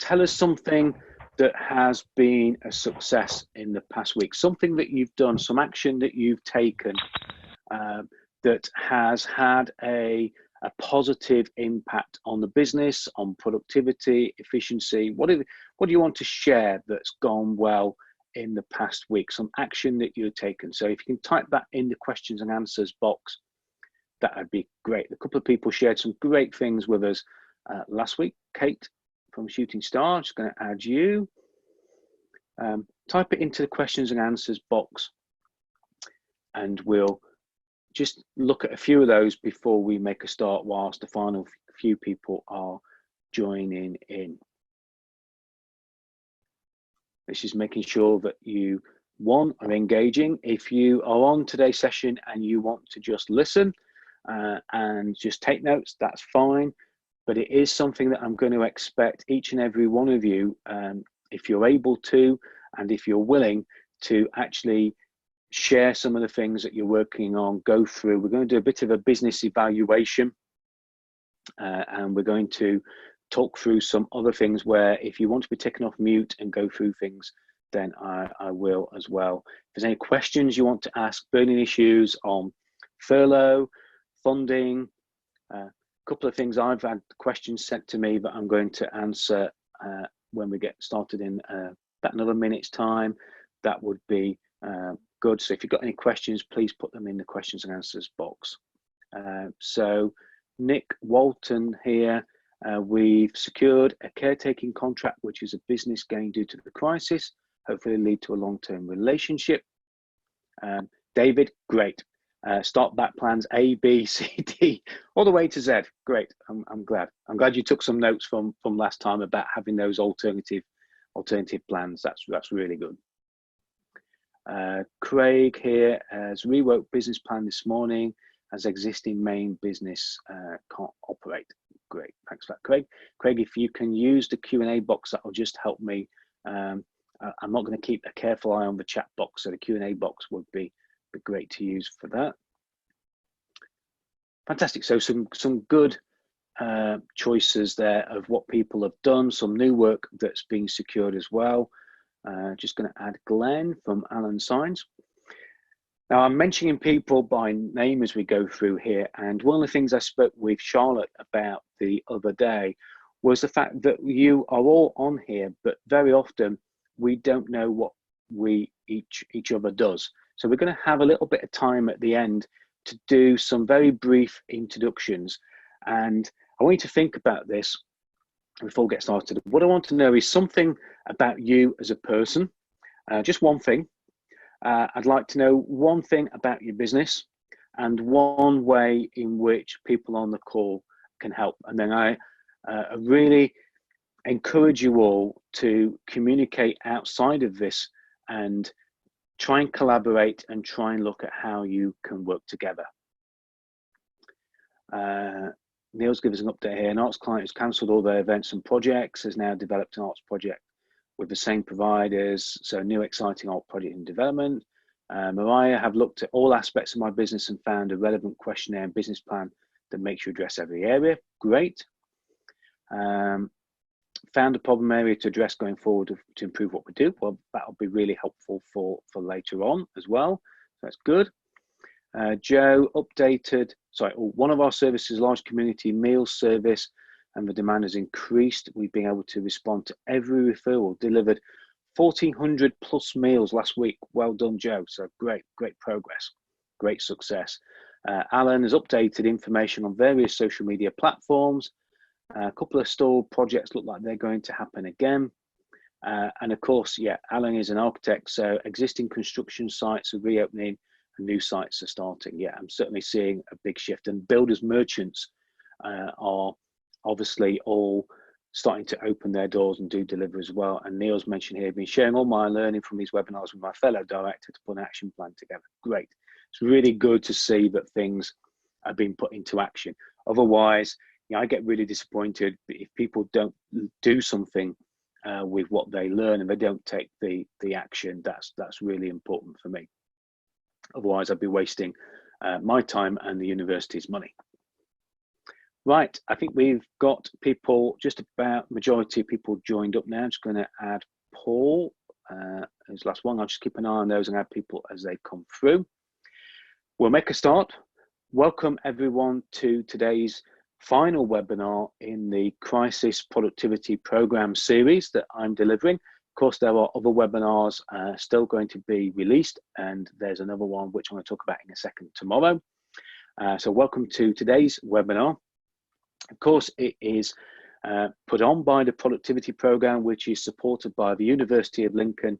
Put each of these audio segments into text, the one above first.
tell us something that has been a success in the past week, something that you've done, some action that you've taken that has had a positive impact on the business, on productivity, efficiency. What do you want to share that's gone well in the past week? Some action that you've taken. So if you can type that in the questions and answers box, that would be great. A couple of people shared some great things with us last week. Kate from Shooting Star, just going to add you. Type it into the questions and answers box, and we'll just look at a few of those before we make a start, whilst the final few people are joining in. This is making sure that you, one, are engaging. If you are on today's session and you want to just listen and just take notes, that's fine. But it is something that I'm going to expect each and every one of you, if you're able to, and if you're willing to actually share some of the things that you're working on, go through. We're going to do a bit of a business evaluation, and we're going to talk through some other things where if you want to be taken off mute and go through things, then I will as well. If there's any questions you want to ask, burning issues on furlough, funding, couple of things I've had questions sent to me that I'm going to answer when we get started in about another minute's time. That would be good. So if you've got any questions, please put them in the questions and answers box. So Nick Walton here, we've secured a caretaking contract, which is a business gain due to the crisis, hopefully lead to a long-term relationship. David, great. Start back plans A, B, C, D, all the way to Z. Great. I'm glad. I'm glad you took some notes from last time about having those alternative plans. That's really good. Craig here has reworked business plan this morning as existing main business can't operate. Great. Thanks for that, Craig. Craig, if you can use the Q&A box, that will just help me. I'm not going to keep a careful eye on the chat box, so the Q&A box would be great to use for that. Fantastic. So some good choices there of what people have done, some new work that's being secured as well. Just going to add Glenn from Alan Signs. Now I'm mentioning people by name as we go through here, and one of the things I spoke with Charlotte about the other day was the fact that you are all on here, but very often we don't know what each other does. So we're going to have a little bit of time at the end to do some very brief introductions. And I want you to think about this before we get started. What I want to know is something about you as a person, just one thing. I'd like to know one thing about your business and one way in which people on the call can help. And then I really encourage you all to communicate outside of this and try and collaborate and try and look at how you can work together. Neil's given us an update here. An arts client who's cancelled all their events and projects has now developed an arts project with the same providers. So new exciting art project in development. Mariah, have looked at all aspects of my business and found a relevant questionnaire and business plan that makes you address every area. Great. Found a problem area to address going forward to improve what we do. Well, that'll be really helpful for later on as well. That's good. Joe updated, one of our services, large community meal service, and the demand has increased. We've been able to respond to every referral, delivered 1,400 plus meals last week. Well done, Joe. So great progress, great success. Alan has updated information on various social media platforms. A couple of stalled projects look like they're going to happen again. And of course, yeah, Alan is an architect, so existing construction sites are reopening and new sites are starting. Yeah, I'm certainly seeing a big shift, and builders merchants are obviously all starting to open their doors and do deliver as well. And Neil's mentioned here, I've been sharing all my learning from these webinars with my fellow director to put an action plan together. Great. It's really good to see that things are being put into action. Otherwise, I get really disappointed if people don't do something with what they learn and they don't take the action. That's really important for me. Otherwise, I'd be wasting my time and the university's money. Right, I think we've got people, just about majority of people joined up now. I'm just going to add Paul as the last one. I'll just keep an eye on those and add people as they come through. We'll make a start. Welcome everyone to today's final webinar in the Crisis Productivity Program series that I'm delivering. Of course, there are other webinars still going to be released, and there's another one which I'm going to talk about in a second tomorrow. So welcome to today's webinar. Of course, it is put on by the Productivity Program, which is supported by the University of Lincoln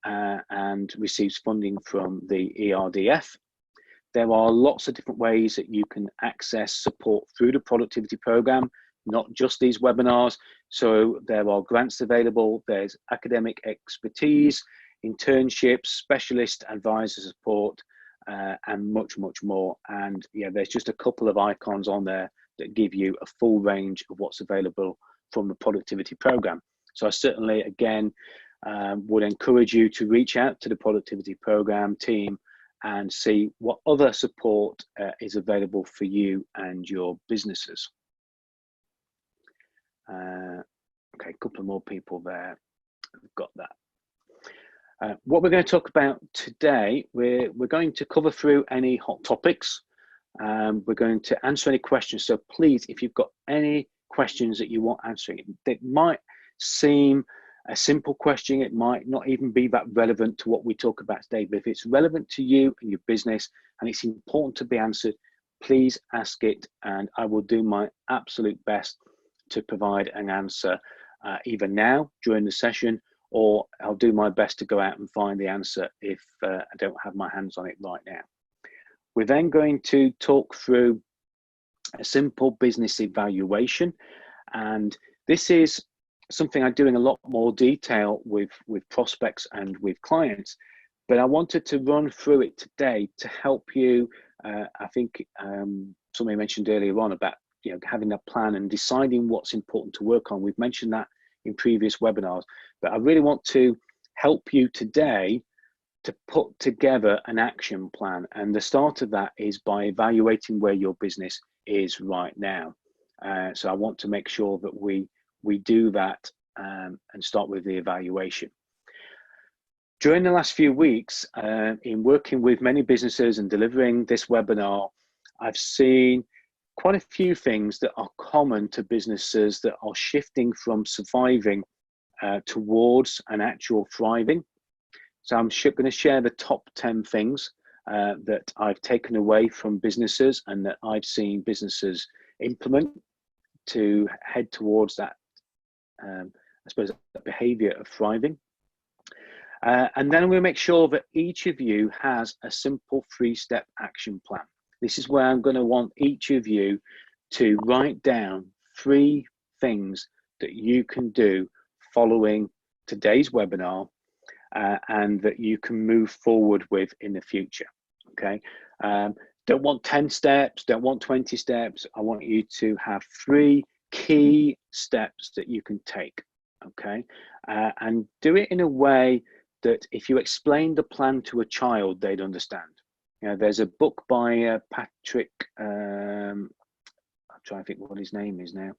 and receives funding from the ERDF. There are lots of different ways that you can access support through the Productivity Program, not just these webinars. So there are grants available, there's academic expertise, internships, specialist advisor support, and much, much more. And yeah, there's just a couple of icons on there that give you a full range of what's available from the Productivity Program. So I certainly, again, would encourage you to reach out to the Productivity Program team and see what other support is available for you and your businesses. Okay, a couple of more people there. We've got that. What we're going to talk about today, we're going to cover through any hot topics. We're going to answer any questions. So please, if you've got any questions that you want answering, it might seem a simple question, it might not even be that relevant to what we talk about today, but if it's relevant to you and your business and it's important to be answered, please ask it, and I will do my absolute best to provide an answer either now during the session, or I'll do my best to go out and find the answer if I don't have my hands on it right now. We're then going to talk through a simple business evaluation, and this is something I do in a lot more detail with prospects and with clients, but I wanted to run through it today to help you. I think somebody mentioned earlier on about having a plan and deciding what's important to work on. We've mentioned that in previous webinars, but I really want to help you today to put together an action plan, and the start of that is by evaluating where your business is right now. So I want to make sure that we do that and start with the evaluation. During the last few weeks, in working with many businesses and delivering this webinar, I've seen quite a few things that are common to businesses that are shifting from surviving towards an actual thriving. So I'm going to share the top 10 things that I've taken away from businesses and that I've seen businesses implement to head towards that, I suppose, that behavior of thriving. And then we'll make sure that each of you has a simple 3-step action plan. This is where I'm going to want each of you to write down 3 things that you can do following today's webinar and that you can move forward with in the future. Okay. Don't want 10 steps, don't want 20 steps. I want you to have 3 key steps that you can take. Okay. And do it in a way that if you explain the plan to a child, they'd understand. There's a book by Patrick, I'm trying to think what his name is now,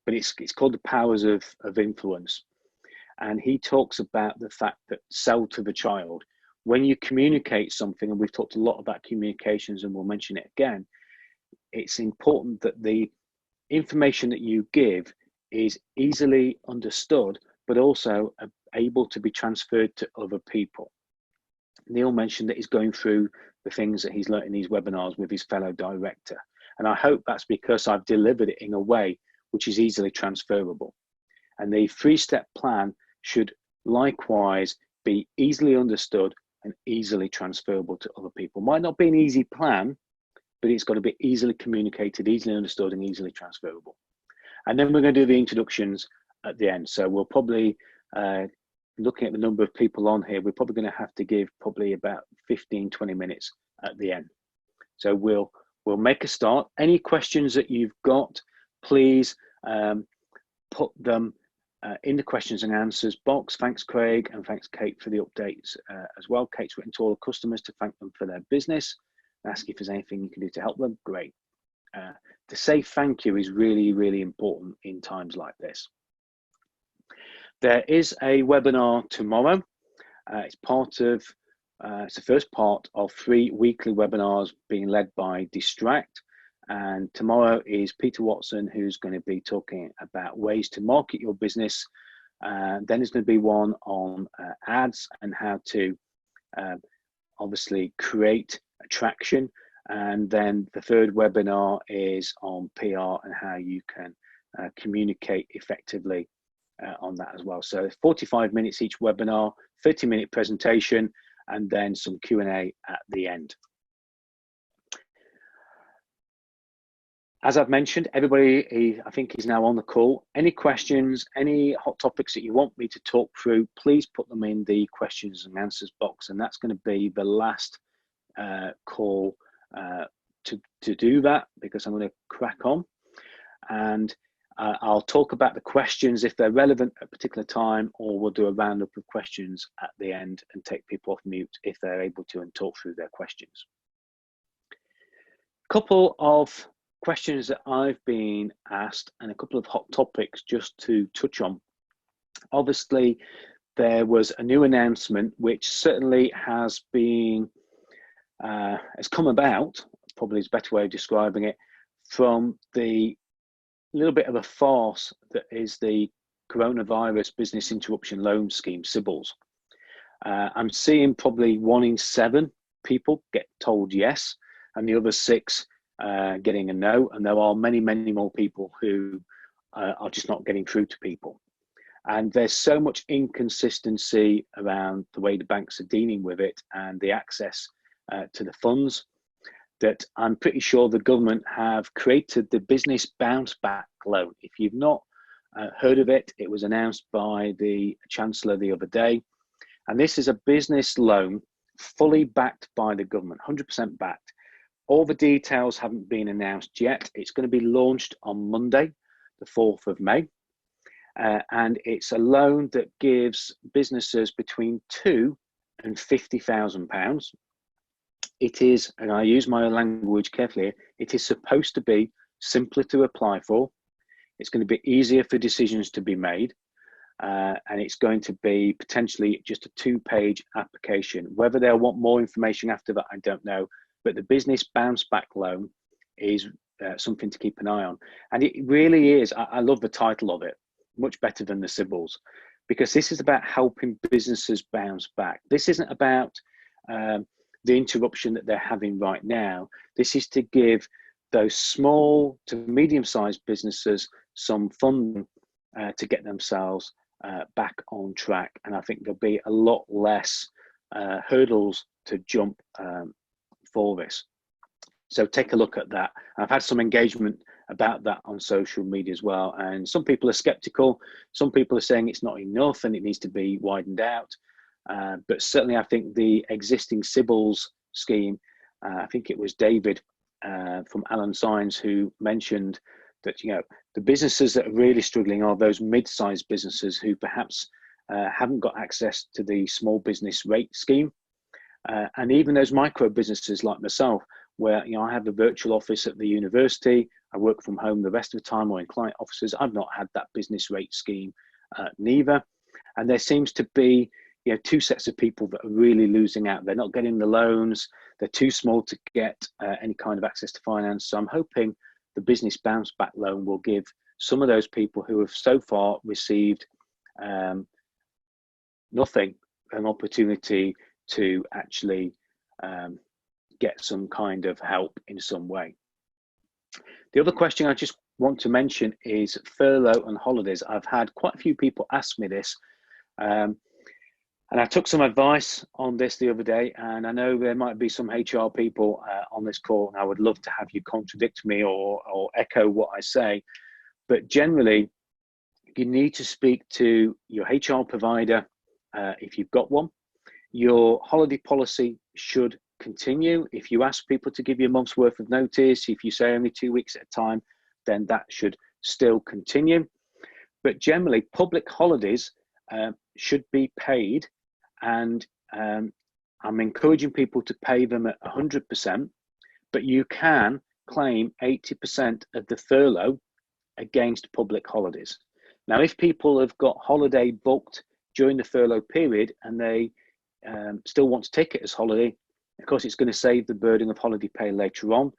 but it's called The Powers of Influence. And he talks about the fact that sell to the child. When you communicate something, and we've talked a lot about communications and we'll mention it again, it's important that the information that you give is easily understood, but also able to be transferred to other people. Neil mentioned that he's going through the things that he's learned in these webinars with his fellow director. And I hope that's because I've delivered it in a way which is easily transferable. And the 3-step plan should likewise be easily understood and easily transferable to other people. Might not be an easy plan, but it's got to be easily communicated, easily understood, and easily transferable. And then we're going to do the introductions at the end. So we'll probably, looking at the number of people on here, we're probably going to have to give probably about 15-20 minutes at the end. So we'll make a start. Any questions that you've got, please put them in the questions and answers box. Thanks, Craig, and thanks, Kate, for the updates as well. Kate's written to all the customers to thank them for their business, ask if there's anything you can do to help them. Great. to say thank you is really, really important in times like this. There is a webinar tomorrow. It's the first part of 3 weekly webinars being led by Distract. And tomorrow is Peter Watson, who's going to be talking about ways to market your business. Then there's going to be one on ads and how to obviously create attraction. And then the third webinar is on PR and how you can communicate effectively on that as well. So 45 minutes each webinar, 30-minute presentation, and then some Q&A at the end. As I've mentioned, everybody I think is now on the call. Any questions, any hot topics that you want me to talk through, please put them in the questions and answers box, and that's going to be the last call to do that, because I'm going to crack on. And I'll talk about the questions if they're relevant at a particular time, or we'll do a roundup of questions at the end and take people off mute if they're able to and talk through their questions. Couple of questions that I've been asked and a couple of hot topics just to touch on. Obviously, there was a new announcement which certainly has come about, probably is a better way of describing it, from the little bit of a farce that is the coronavirus business interruption loan scheme, CBILS. I'm seeing probably 1 in 7 people get told yes, and the other 6 getting a no, and there are many, many more people who are just not getting through to people. And there's so much inconsistency around the way the banks are dealing with it and the access to the funds, that I'm pretty sure the government have created the business bounce back loan. If you've not heard of it, it was announced by the Chancellor the other day. And this is a business loan fully backed by the government, 100% backed. All the details haven't been announced yet. It's going to be launched on Monday, the 4th of May. And it's a loan that gives businesses between £2,000 and £50,000. It is, and I use my language carefully, it is supposed to be simpler to apply for. It's going to be easier for decisions to be made. And it's going to be potentially just a 2-page application. Whether they'll want more information after that, I don't know. But the business bounce back loan is something to keep an eye on. And it really is, I love the title of it, much better than the CBILS, because this is about helping businesses bounce back. This isn't about the interruption that they're having right now. This is to give those small to medium-sized businesses some funding to get themselves back on track. And I think there'll be a lot less hurdles to jump for this. So take a look at that. I've had some engagement about that on social media as well. And some people are skeptical. Some people are saying it's not enough and it needs to be widened out. But certainly I think the existing CBILS scheme, I think it was David from Alan Sines who mentioned that, you know, the businesses that are really struggling are those mid-sized businesses who perhaps haven't got access to the small business rate scheme. And even those micro businesses like myself, where, you know, I have a virtual office at the university, I work from home the rest of the time or in client offices, I've not had that business rate scheme neither. And there seems to be, you know, 2 sets of people that are really losing out. They're not getting the loans, they're too small to get any kind of access to finance. So I'm hoping the business bounce back loan will give some of those people who have so far received nothing an opportunity to actually get some kind of help in some way. The other question I just want to mention is furlough and holidays. I've had quite a few people ask me this, and I took some advice on this the other day, and I know there might be some HR people on this call, and I would love to have you contradict me or echo what I say, but generally you need to speak to your HR provider if you've got one. Your holiday policy should continue. If you ask people to give you a month's worth of notice, if you say only 2 weeks at a time, then that should still continue. But generally, public holidays should be paid, and I'm encouraging people to pay them at 100%, but you can claim 80% of the furlough against public holidays. Now, if people have got holiday booked during the furlough period and they still want to take it as holiday, of course, it's going to save the burden of holiday pay later on.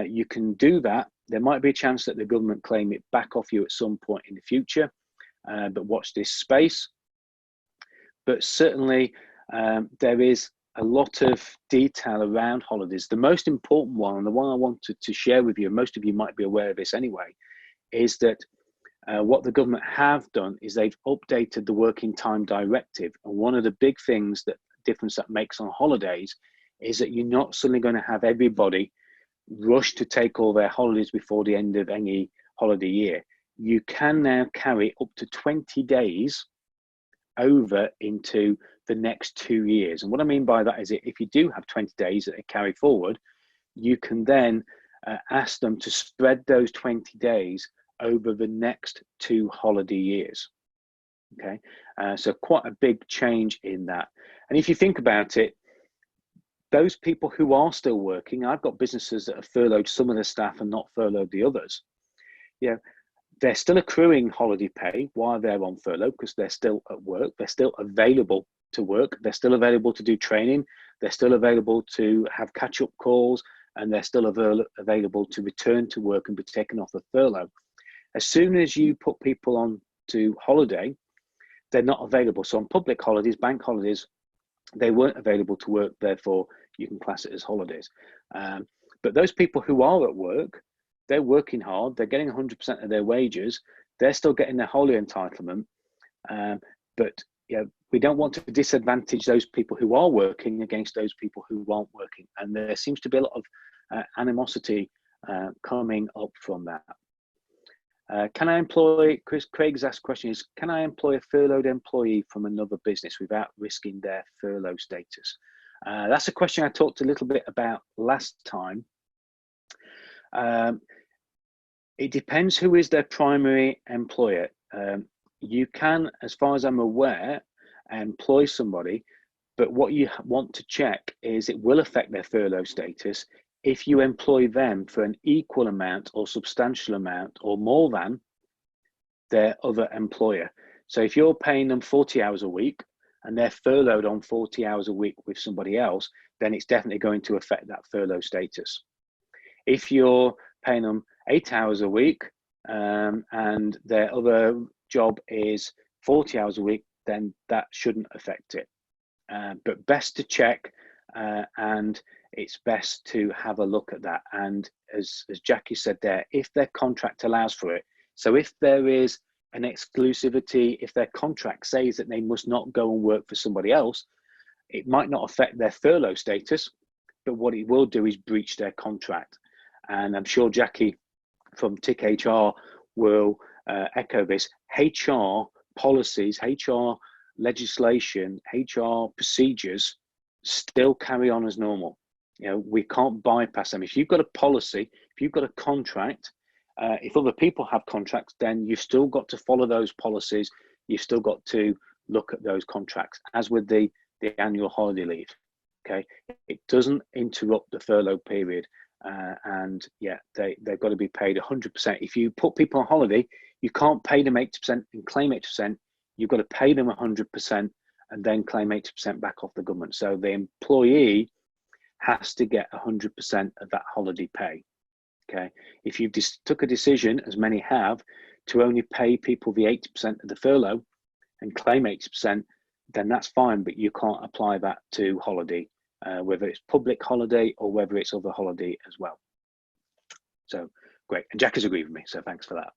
You can do that. There might be a chance that the government claim it back off you at some point in the future, but watch this space. But certainly, there is a lot of detail around holidays. The most important one, and the one I wanted to share with you, and most of you might be aware of this anyway, is that what the government have done is they've updated the working time directive. And one of the big things that difference that makes on holidays is that you're not suddenly going to have everybody rush to take all their holidays before the end of any holiday year. You can now carry up to 20 days over into the next 2 years. And what I mean by that is that if you do have 20 days that they carry forward, you can then ask them to spread those 20 days over the next 2 holiday years. Okay, so quite a big change in that. And if you think about it, those people who are still working, I've got businesses that have furloughed some of their staff and not furloughed the others. Yeah, they're still accruing holiday pay while they're on furlough because they're still at work. They're still available to work. They're still available to do training. They're still available to have catch-up calls, and they're still available to return to work and be taken off the furlough. As soon as you put people on to holiday, they're not available. So on public holidays, bank holidays, they weren't available to work, therefore you can class it as holidays. But those people who are at work, they're working hard, they're getting 100% of their wages, they're still getting their holiday entitlement. But yeah, we don't want to disadvantage those people who are working against those people who aren't working. And there seems to be a lot of animosity coming up from that. Can I employ, Craig's asked question is, can I employ a furloughed employee from another business without risking their furlough status? That's a question I talked a little bit about last time. It depends who is their primary employer. You can, as far as I'm aware, employ somebody, but what you want to check is it will affect their furlough status if you employ them for an equal amount or substantial amount or more than their other employer. So if you're paying them 40 hours a week and they're furloughed on 40 hours a week with somebody else, then it's definitely going to affect that furlough status. If you're paying them 8 hours a week and their other job is 40 hours a week, then that shouldn't affect it. But best to check, and it's best to have a look at that. And as Jackie said there, if their contract allows for it, so if there is an exclusivity, if their contract says that they must not go and work for somebody else, it might not affect their furlough status, but what it will do is breach their contract. And I'm sure Jackie from TIC HR will echo this. HR policies, HR legislation, HR procedures still carry on as normal. You know, we can't bypass them. If you've got a policy, if you've got a contract, if other people have contracts, then you've still got to follow those policies. You've still got to look at those contracts, as with the annual holiday leave. Okay, it doesn't interrupt the furlough period, and yeah, they've got to be paid 100%. If you put people on holiday, you can't pay them 80% and claim 80%. You've got to pay them 100% and then claim 80% back off the government. So the employee has to get 100% of that holiday pay. Okay, if you've took a decision, as many have, to only pay people the 80% of the furlough and claim 80%, then that's fine, but you can't apply that to holiday, whether it's public holiday or whether it's other holiday as well. So great, and Jack has agreed with me, so thanks for that.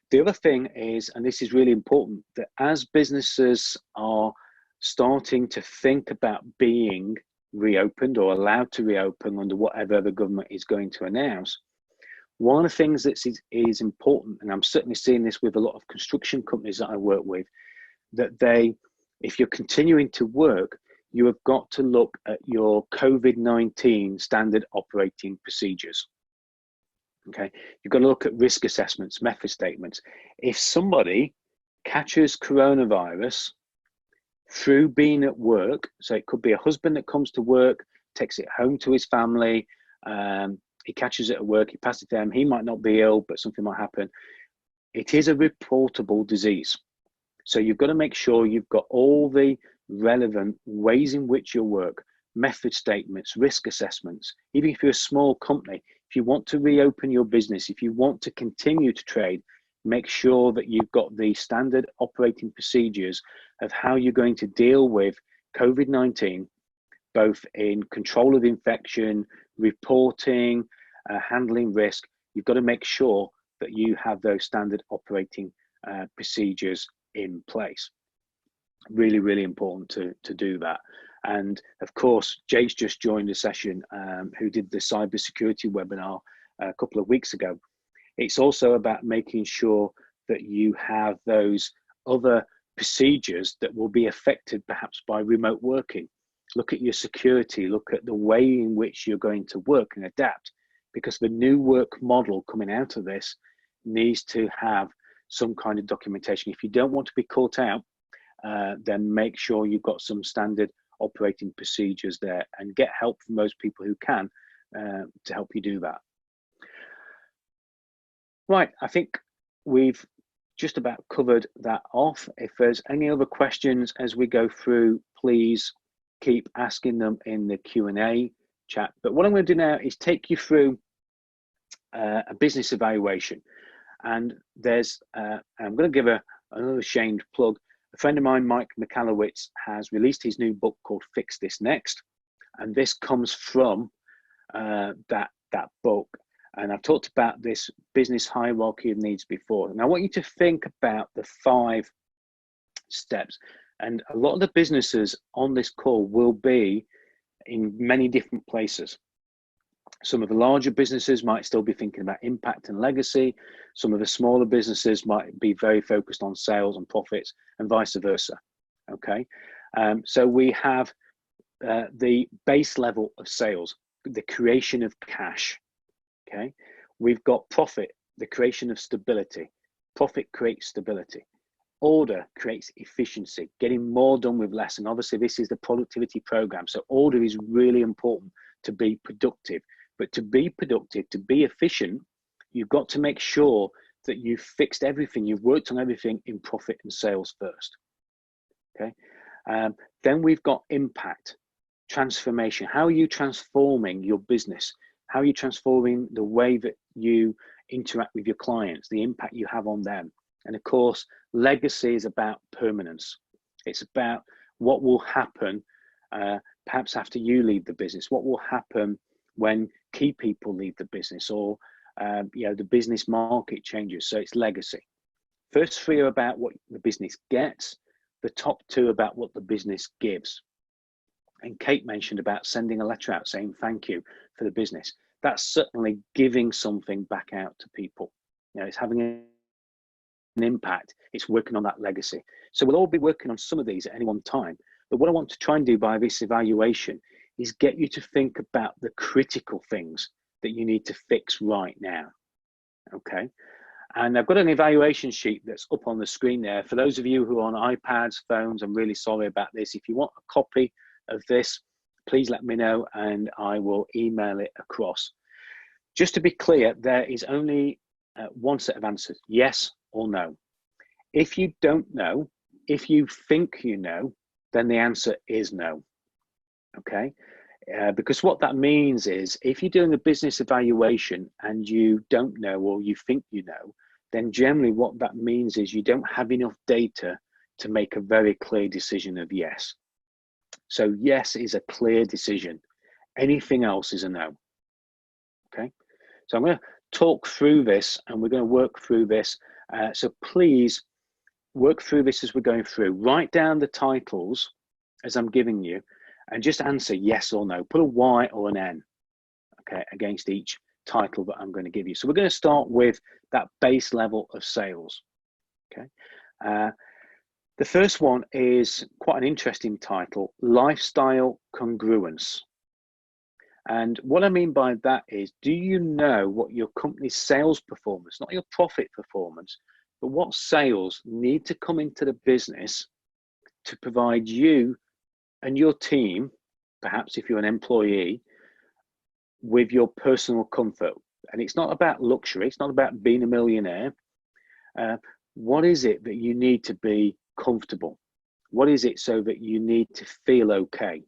The other thing is, and this is really important, that as businesses are starting to think about being reopened or allowed to reopen under whatever the government is going to announce, one of the things that is important, and I'm certainly seeing this with a lot of construction companies that I work with, that if you're continuing to work, you have got to look at your COVID-19 standard operating procedures. Okay, you've got to look at risk assessments, method statements. If somebody catches coronavirus through being at work, so it could be a husband that comes to work, takes it home to his family, he catches it at work, he passes it to them, he might not be ill, but something might happen. It is a reportable disease. So you've got to make sure you've got all the relevant ways in which you work, method statements, risk assessments. Even if you're a small company, if you want to reopen your business, if you want to continue to trade, make sure that you've got the standard operating procedures of how you're going to deal with COVID-19, both in control of infection, reporting, handling risk. You've got to make sure that you have those standard operating procedures in place. Really, really important to do that. And of course, Jake's just joined a session who did the cybersecurity webinar a couple of weeks ago. It's also about making sure that you have those other procedures that will be affected perhaps by remote working. Look at your security, look at the way in which you're going to work and adapt, because the new work model coming out of this needs to have some kind of documentation. If you don't want to be caught out, then make sure you've got some standard operating procedures there, and get help from those people who can to help you do that. Right, I think we've just about covered that off. If there's any other questions as we go through, please keep asking them in the Q&A chat. But what I'm going to do now is take you through a business evaluation. And there's, I'm going to give another shamed plug. A friend of mine, Mike Michalowicz, has released his new book called Fix This Next. And this comes from that book. And I've talked about this business hierarchy of needs before. And I want you to think about the 5 steps. And a lot of the businesses on this call will be in many different places. Some of the larger businesses might still be thinking about impact and legacy. Some of the smaller businesses might be very focused on sales and profits, and vice versa. Okay, so we have the base level of sales, the creation of cash. Okay, we've got profit, the creation of stability. Profit creates stability. Order creates efficiency, getting more done with less. And obviously this is the productivity program. So order is really important to be productive. But to be productive, to be efficient, you've got to make sure that you've fixed everything, you've worked on everything in profit and sales first. Okay. Then we've got impact, transformation. How are you transforming your business? How are you transforming the way that you interact with your clients, the impact you have on them? And of course, legacy is about permanence. It's about what will happen perhaps after you leave the business, what will happen when key people leave the business, or you know, the business market changes. So it's legacy. First 3 are about what the business gets, the top 2 about what the business gives. And Kate mentioned about sending a letter out saying thank you for the business. That's certainly giving something back out to people. You know, it's having an impact. It's working on that legacy. So we'll all be working on some of these at any one time. But what I want to try and do by this evaluation is get you to think about the critical things that you need to fix right now. Okay. And I've got an evaluation sheet that's up on the screen there. For those of you who are on iPads, phones, I'm really sorry about this. If you want a copy of this, please let me know and I will email it across. Just to be clear, there is only one set of answers, yes or no. If you don't know, if you think you know, then the answer is no. Okay, because what that means is if you're doing a business evaluation and you don't know, or you think you know, then generally what that means is you don't have enough data to make a very clear decision of yes. So yes is a clear decision. Anything else is a no. Okay, so I'm going to talk through this and we're going to work through this. So please work through this as we're going through. Write down the titles as I'm giving you, and just answer yes or no. Put a Y or an N, okay, against each title that I'm going to give you. So we're going to start with that base level of sales. Okay. The first one is quite an interesting title, Lifestyle Congruence. And what I mean by that is, do you know what your company's sales performance, not your profit performance, but what sales need to come into the business to provide you and your team, perhaps if you're an employee, with your personal comfort. And it's not about luxury, it's not about being a millionaire. What is it that you need to be comfortable? What is it so that you need to feel okay?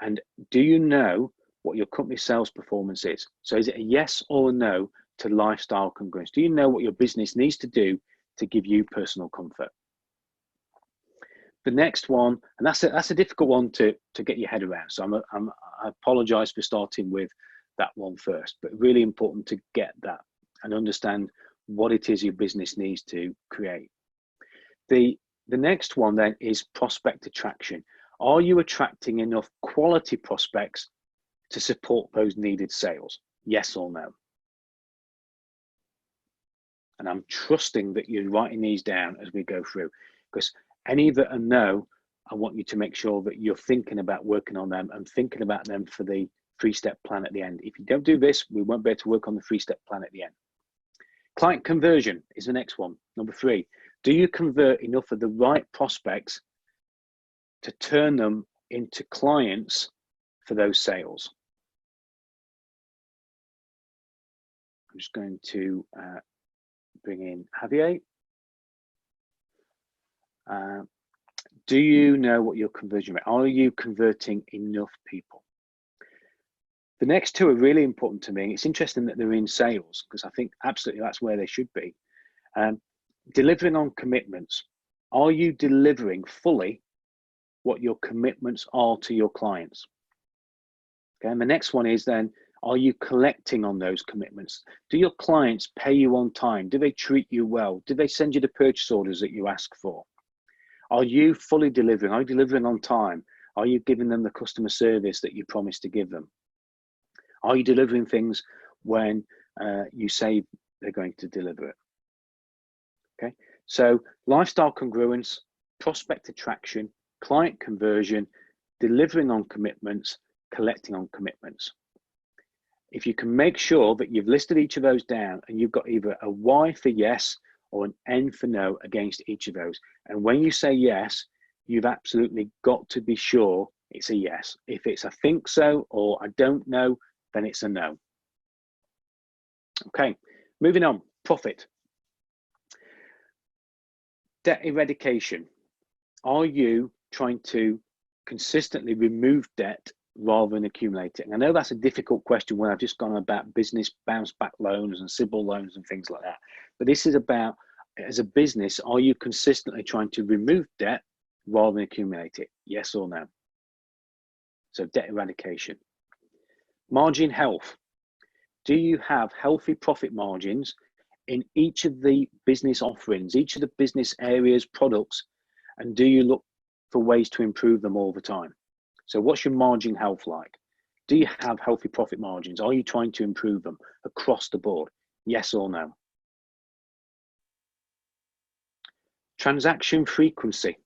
And do you know what your company sales performance is? So is it a yes or a no to lifestyle congruence? Do you know what your business needs to do to give you personal comfort? The next one, and that's a difficult one to get your head around. So I apologize for starting with that one first, but really important to get that and understand what it is your business needs to create. The next one then is prospect attraction. Are you attracting enough quality prospects to support those needed sales? Yes or no? And I'm trusting that you're writing these down as we go through, because any that are no, I want you to make sure that you're thinking about working on them and thinking about them for the 3-step plan at the end. If you don't do this, we won't be able to work on the 3-step plan at the end. Client conversion is the next one. Number 3, do you convert enough of the right prospects to turn them into clients for those sales? I'm just going to bring in Javier. Do you know what your conversion rate? Are you converting enough people? The next 2 are really important to me. It's interesting that they're in sales, because I think absolutely that's where they should be. Delivering on commitments. Are you delivering fully what your commitments are to your clients? Okay, and the next one is then, are you collecting on those commitments? Do your clients pay you on time? Do they treat you well? Do they send you the purchase orders that you ask for? Are you fully delivering? Are you delivering on time? Are you giving them the customer service that you promised to give them? Are you delivering things when you say they're going to deliver it? Okay, so lifestyle congruence, prospect attraction, client conversion, delivering on commitments, collecting on commitments. If you can make sure that you've listed each of those down and you've got either a Y for yes or an N for no against each of those. And when you say yes, you've absolutely got to be sure it's a yes. If it's I think so or I don't know, then it's a no. Okay, moving on, profit. Debt eradication. Are you trying to consistently remove debt rather than accumulate it? And I know that's a difficult question when I've just gone about business bounce back loans and CBIL loans and things like that. But this is about, as a business, are you consistently trying to remove debt rather than accumulate it? Yes or no? So debt eradication. Margin health. Do you have healthy profit margins in each of the business offerings, each of the business areas, products, and do you look for ways to improve them all the time? So what's your margin health like? Do you have healthy profit margins? Are you trying to improve them across the board? Yes or no? Transaction frequency.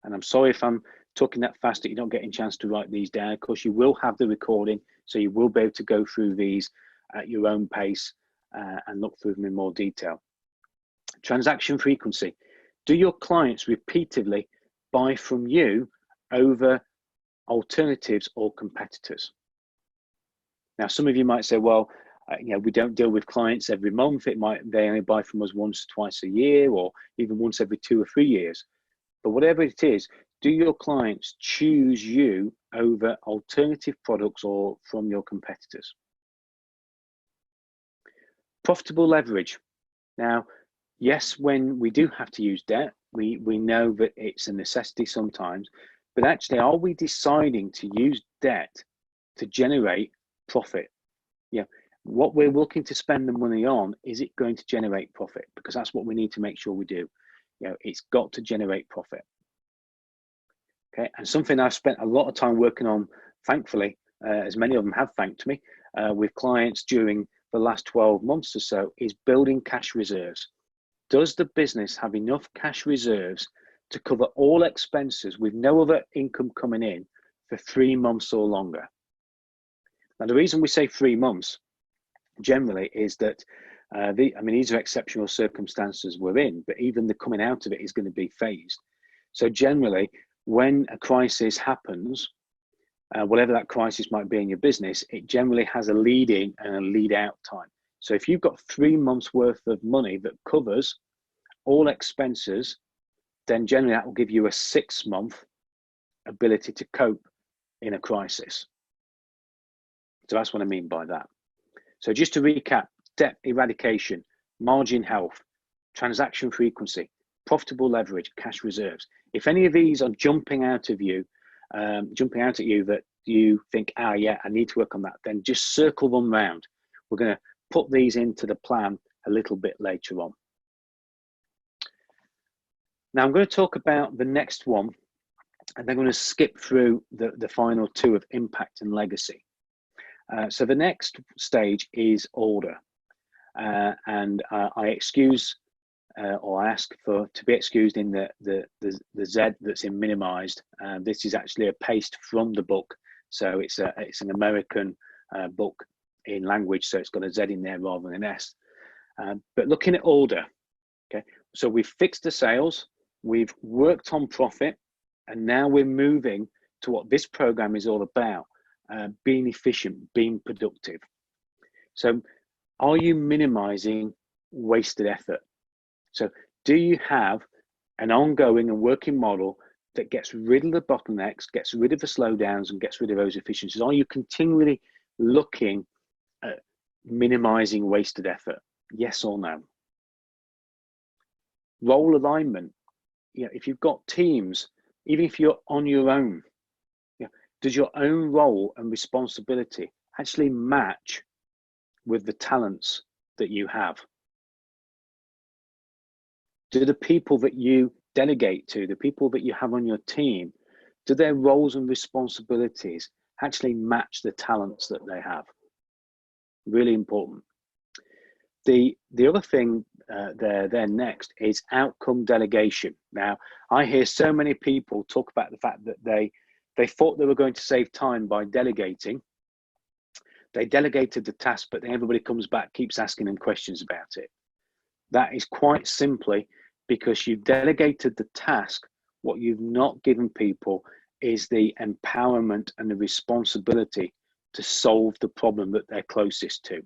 And I'm sorry if I'm talking that fast that you're not getting a chance to write these down. Of course, you will have the recording, so you will be able to go through these at your own pace and look through them in more detail. Transaction frequency. Do your clients repeatedly buy from you over alternatives or competitors? Now, some of you might say, well, we don't deal with clients every month. They only buy from us once, twice a year, or even once every 2 or 3 years. But whatever it is, do your clients choose you over alternative products or from your competitors? Profitable leverage. Now, yes, when we do have to use debt, we know that it's a necessity sometimes, but actually, are we deciding to use debt to generate profit? Yeah, what we're looking to spend the money on, is it going to generate profit? Because that's what we need to make sure we do. It's got to generate profit. Okay, and something I've spent a lot of time working on, thankfully, as many of them have thanked me, with clients during the last 12 months or so, is building cash reserves. Does the business have enough cash reserves to cover all expenses with no other income coming in for 3 months or longer? Now, the reason we say 3 months generally is that, these are exceptional circumstances we're in, but even the coming out of it is going to be phased. So generally, when a crisis happens, whatever that crisis might be in your business, it generally has a lead in and a lead out time. So if you've got 3 months worth of money that covers all expenses, then generally that will give you a 6-month ability to cope in a crisis. So that's what I mean by that. So just to recap: debt eradication, margin health, transaction frequency, profitable leverage, cash reserves. If any of these are jumping out at you that you think, yeah, I need to work on that, then just circle them round. We're going to put these into the plan a little bit later on. Now I'm going to talk about the next one, and then I'm going to skip through the final two of impact and legacy. So the next stage is order, and I excuse or I ask to be excused in the Z that's in minimized. This is actually a paste from the book, so it's an American book in language, so it's got a Z in there rather than an S. But looking at order, okay, so we've fixed the sales, we've worked on profit, and now we're moving to what this program is all about: being efficient, being productive. So are you minimizing wasted effort? So do you have an ongoing and working model that gets rid of the bottlenecks, gets rid of the slowdowns, and gets rid of those efficiencies? Are you continually looking at minimizing wasted effort? Yes or no? Role alignment. If you've got teams, even if you're on your own, does your own role and responsibility actually match with the talents that you have? Do the people that you delegate to, the people that you have on your team, do their roles and responsibilities actually match the talents that they have? Really important. The other thing there next is outcome delegation. Now, I hear so many people talk about the fact that they thought they were going to save time by delegating. They delegated the task, but then everybody comes back, keeps asking them questions about it. That is quite simply because you've delegated the task. What you've not given people is the empowerment and the responsibility to solve the problem that they're closest to.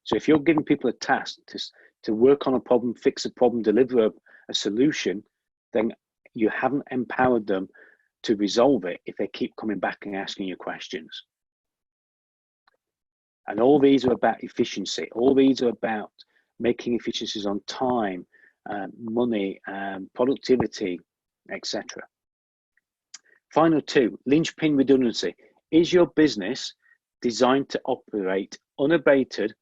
So if you're giving people a task to work on a problem, fix a problem, deliver a solution, then you haven't empowered them to resolve it if they keep coming back and asking you questions. And all these are about efficiency. All these are about making efficiencies on time, money, productivity, etc. Final two, linchpin redundancy. Is your business designed to operate unabated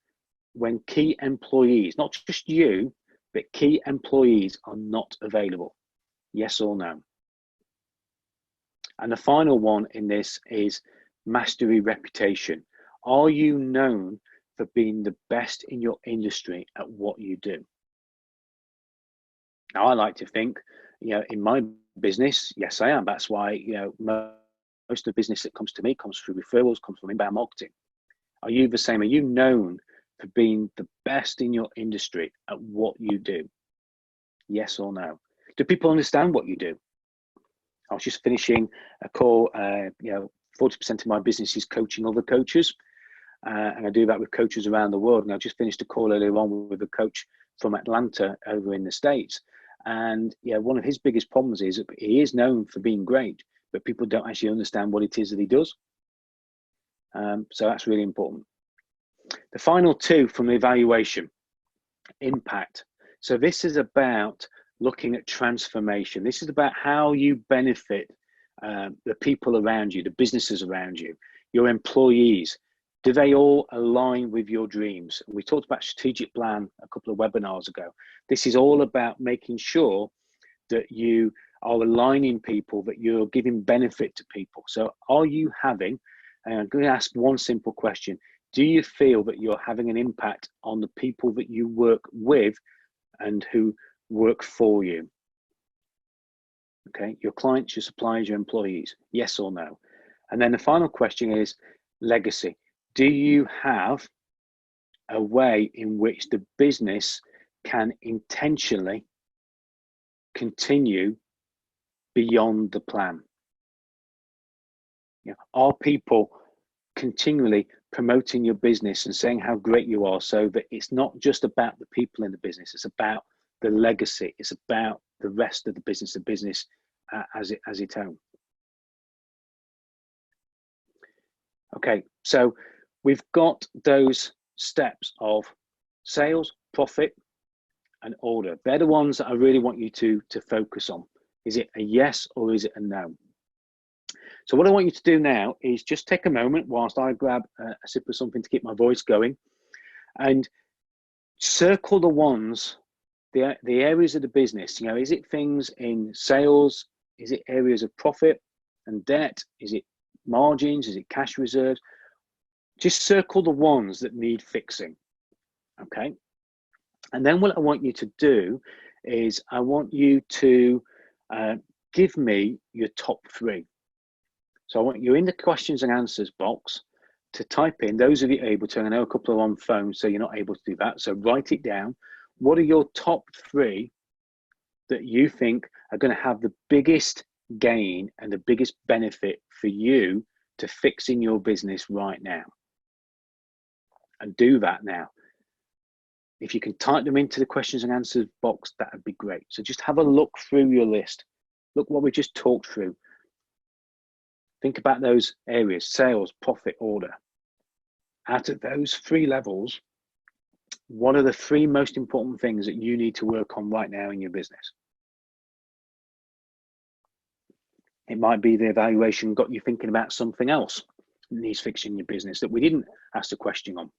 when key employees, not just you, but key employees are not available? Yes or no? And the final one in this is mastery reputation. Are you known for being the best in your industry at what you do? Now, I like to think, in my business, yes, I am. That's why, most of the business that comes to me comes through referrals, comes from inbound marketing. Are you the same? Are you known for being the best in your industry at what you do? Yes or no? Do people understand what you do? I was just finishing a call, 40% of my business is coaching other coaches. And I do that with coaches around the world. And I just finished a call earlier on with a coach from Atlanta over in the States. And one of his biggest problems is he is known for being great, but people don't actually understand what it is that he does. So that's really important. The final two from the evaluation: impact. So this is about looking at transformation. This is about how you benefit the people around you, the businesses around you, your employees. Do they all align with your dreams? We talked about strategic plan a couple of webinars ago. This is all about making sure that you are aligning people, that you're giving benefit to people. So are you having, and I'm going to ask one simple question, do you feel that you're having an impact on the people that you work with and who work for you? Okay, your clients, your suppliers, your employees, yes or no? And then the final question is legacy. Do you have a way in which the business can intentionally continue beyond the plan? You know, are people continually promoting your business and saying how great you are, so that it's not just about the people in the business, it's about the legacy, it's about the rest of the business as its own. Okay, so we've got those steps of sales, profit, and order. They're the ones that I really want you to focus on. Is it a yes or is it a no? So what I want you to do now is just take a moment whilst I grab a sip of something to keep my voice going, and circle the ones, the areas of the business. You know, is it things in sales? Is it areas of profit and debt? Is it margins? Is it cash reserves? Just circle the ones that need fixing. Okay. And then what I want you to do is I want you to give me your top 3. So I want you in the questions and answers box to type in, those of you able to, I know a couple are on phone, so you're not able to do that. So write it down. What are your top 3 that you think are going to have the biggest gain and the biggest benefit for you to fix in your business right now? And do that now. If you can type them into the questions and answers box, that would be great. So just have a look through your list. Look what we just talked through. Think about those areas: sales, profit, order. Out of those 3 levels, what are the 3 most important things that you need to work on right now in your business? It might be the evaluation got you thinking about something else that needs fixing in your business that we didn't ask the question on.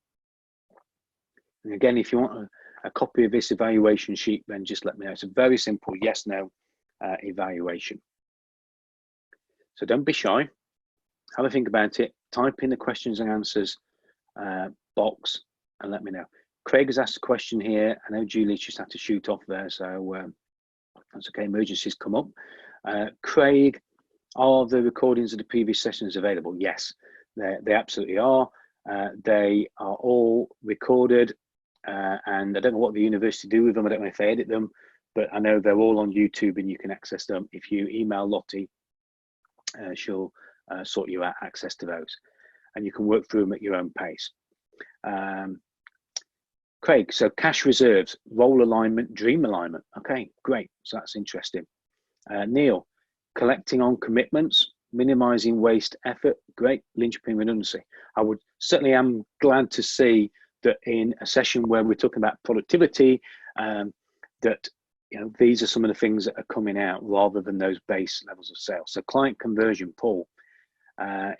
And again, if you want a copy of this evaluation sheet, then just let me know. It's a very simple yes/no evaluation. So don't be shy. Have a think about it. Type in the questions and answers box and let me know. Craig has asked a question here. I know Julie's just had to shoot off there, so that's okay. Emergencies come up. Craig, are the recordings of the previous sessions available? Yes, they absolutely are. They are all recorded, and I don't know what the university do with them. I don't know if they edit them, but I know they're all on YouTube and you can access them. If you email Lottie, she'll sort you out access to those, and you can work through them at your own pace. Craig, so cash reserves, role alignment, dream alignment. Okay, great. So that's interesting. Neil, collecting on commitments, minimizing waste effort. Great. Linchpin redundancy. I would certainly am glad to see that in a session where we're talking about productivity, that these are some of the things that are coming out rather than those base levels of sales. So client conversion, Paul,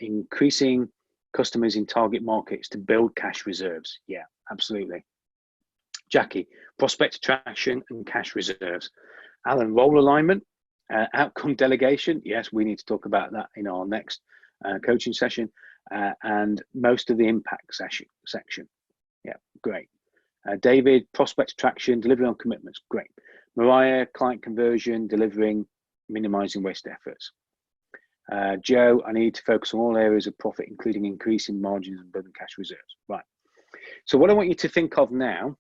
increasing customers in target markets to build cash reserves. Yeah, absolutely. Jackie, prospect attraction and cash reserves. Alan, role alignment, outcome delegation. Yes, we need to talk about that in our next coaching session, and most of the impact section. Yeah, great. David, prospect attraction, delivery on commitments. Great. Mariah, client conversion, delivering, minimizing waste efforts. Joe, I need to focus on all areas of profit, including increasing margins and building cash reserves. Right. So what I want you to think of now,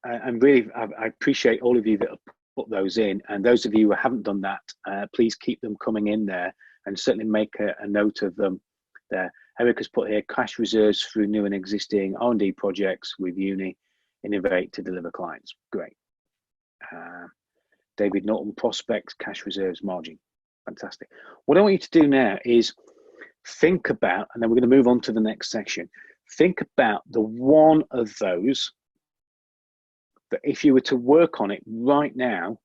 and really, I appreciate all of you that have put those in, and those of you who haven't done that, please keep them coming in there, and certainly make a note of them there. Eric has put here cash reserves through new and existing R&D projects with uni, innovate to deliver clients. Great. David Norton, prospects, cash reserves, margin. Fantastic. What I want you to do now is think about, and then we're going to move on to the next section. Think about the one of those that if you were to work on it right now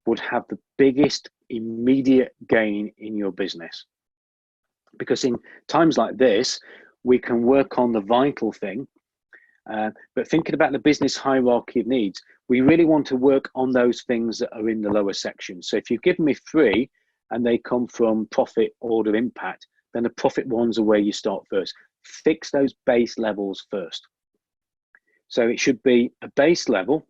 would have the biggest immediate gain in your business. Because in times like this, we can work on the vital thing, but thinking about the business hierarchy of needs, we really want to work on those things that are in the lower section. So if you've given me 3 and they come from profit, order, impact, then the profit ones are where you start first. Fix those base levels first. So it should be a base level,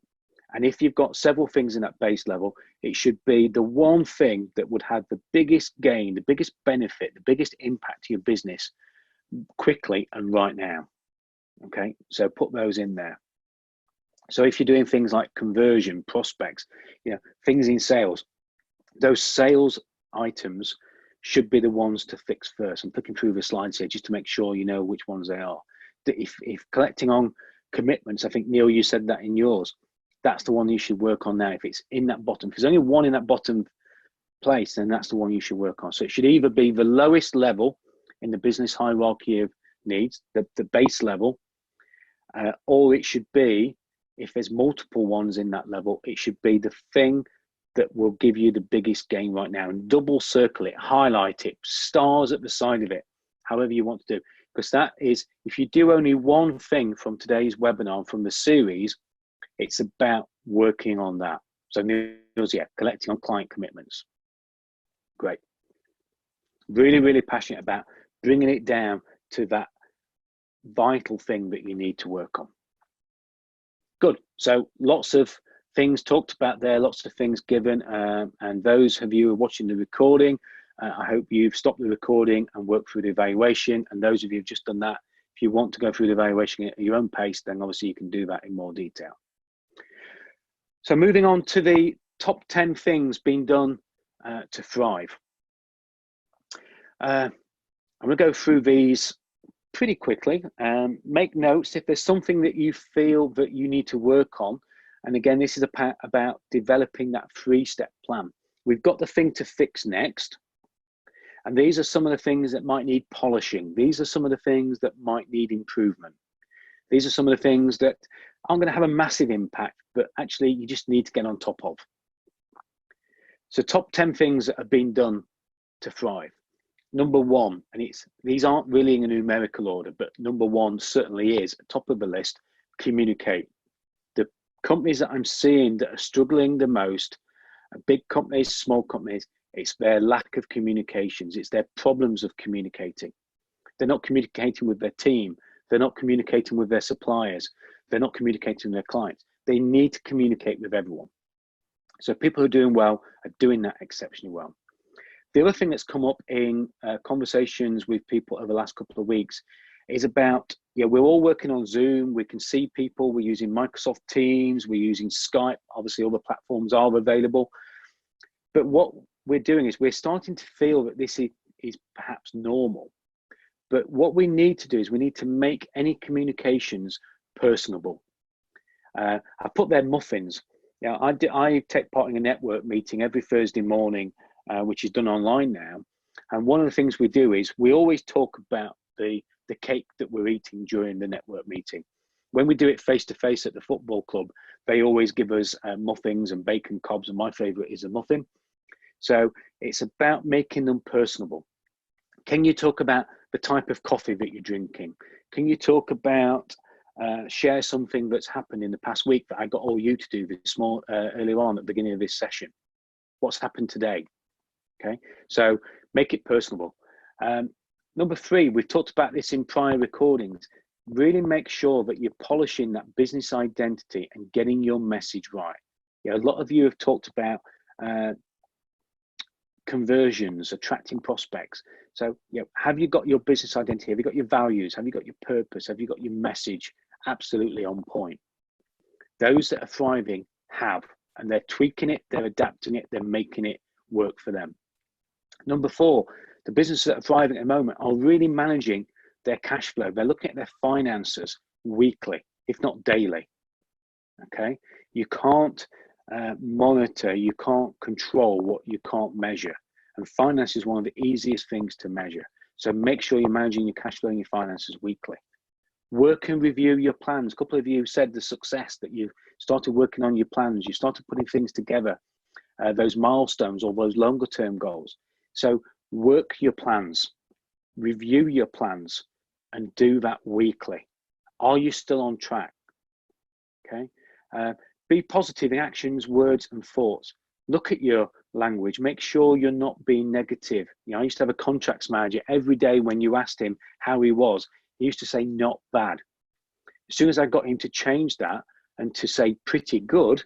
and if you've got several things in that base level, it should be the one thing that would have the biggest gain, the biggest benefit, the biggest impact to your business quickly and right now. Okay, so put those in there. So if you're doing things like conversion, prospects, things in sales, those sales items should be the ones to fix first. I'm flicking through the slides here just to make sure you know which ones they are. If collecting on commitments, I think, Neil, you said that in yours, that's the one you should work on now. If it's in that bottom, if there's only one in that bottom place, then that's the one you should work on. So it should either be the lowest level in the business hierarchy of needs, the base level, or it should be, if there's multiple ones in that level, it should be the thing that will give you the biggest gain right now. And double circle it, highlight it, stars at the side of it, however you want to do. Because that is, if you do only one thing from today's webinar, from the series, it's about working on that. So Niels, yeah, collecting on client commitments. Great. Really, really passionate about bringing it down to that vital thing that you need to work on. Good. So lots of things talked about there, lots of things given, and those of you who are watching the recording, I hope you've stopped the recording and worked through the evaluation. And those of you who've just done that, if you want to go through the evaluation at your own pace, then obviously you can do that in more detail. So moving on to the top 10 things being done to thrive. I'm going to go through these pretty quickly. Make notes if there's something that you feel that you need to work on. And again, this is about developing that 3-step plan. We've got the thing to fix next. And these are some of the things that might need polishing. These are some of the things that might need improvement. These are some of the things that aren't going to have a massive impact, but actually you just need to get on top of. So top 10 things that have been done to thrive. Number 1, and these aren't really in a numerical order, but number 1 certainly is top of the list, communicate. The companies that I'm seeing that are struggling the most, big companies, small companies, it's their lack of communications. It's their problems of communicating. They're not communicating with their team. They're not communicating with their suppliers. They're not communicating with their clients. They need to communicate with everyone. So people who are doing well are doing that exceptionally well. The other thing that's come up in conversations with people over the last couple of weeks is about, we're all working on Zoom. We can see people. We're using Microsoft Teams. We're using Skype. Obviously, other platforms are available. But what we're doing is we're starting to feel that this is perhaps normal. But what we need to do is we need to make any communications personable. I put there muffins. I take part in a network meeting every Thursday morning, which is done online now. And one of the things we do is we always talk about the cake that we're eating during the network meeting. When we do it face-to-face at the football club, they always give us muffins and bacon cobs, and my favorite is a muffin. So it's about making them personable. Can you talk about the type of coffee that you're drinking? Can you talk about, share something that's happened in the past week that I got all you to do earlier on at the beginning of this session? What's happened today? Okay, so make it personable. Number 3, we've talked about this in prior recordings. Really make sure that you're polishing that business identity and getting your message right. A lot of you have talked about conversions, attracting prospects. So, have you got your business identity? Have you got your values? Have you got your purpose? Have you got your message absolutely on point? Those that are thriving have, and they're tweaking it, they're adapting it, they're making it work for them. Number 4, the businesses that are thriving at the moment are really managing their cash flow. They're looking at their finances weekly, if not daily. Okay, you can't monitor, you can't control what you can't measure, and finance is one of the easiest things to measure. So make sure you're managing your cash flow and your finances weekly. Work and review your plans. A couple of you said the success that you started working on your plans, you started putting things together, those milestones or those longer term goals. So work your plans, review your plans, and do that weekly. Are you still on track? Okay. Be positive in actions, words, and thoughts. Look at your language. Make sure you're not being negative. I used to have a contracts manager. Every day when you asked him how he was, he used to say, not bad. As soon as I got him to change that and to say pretty good,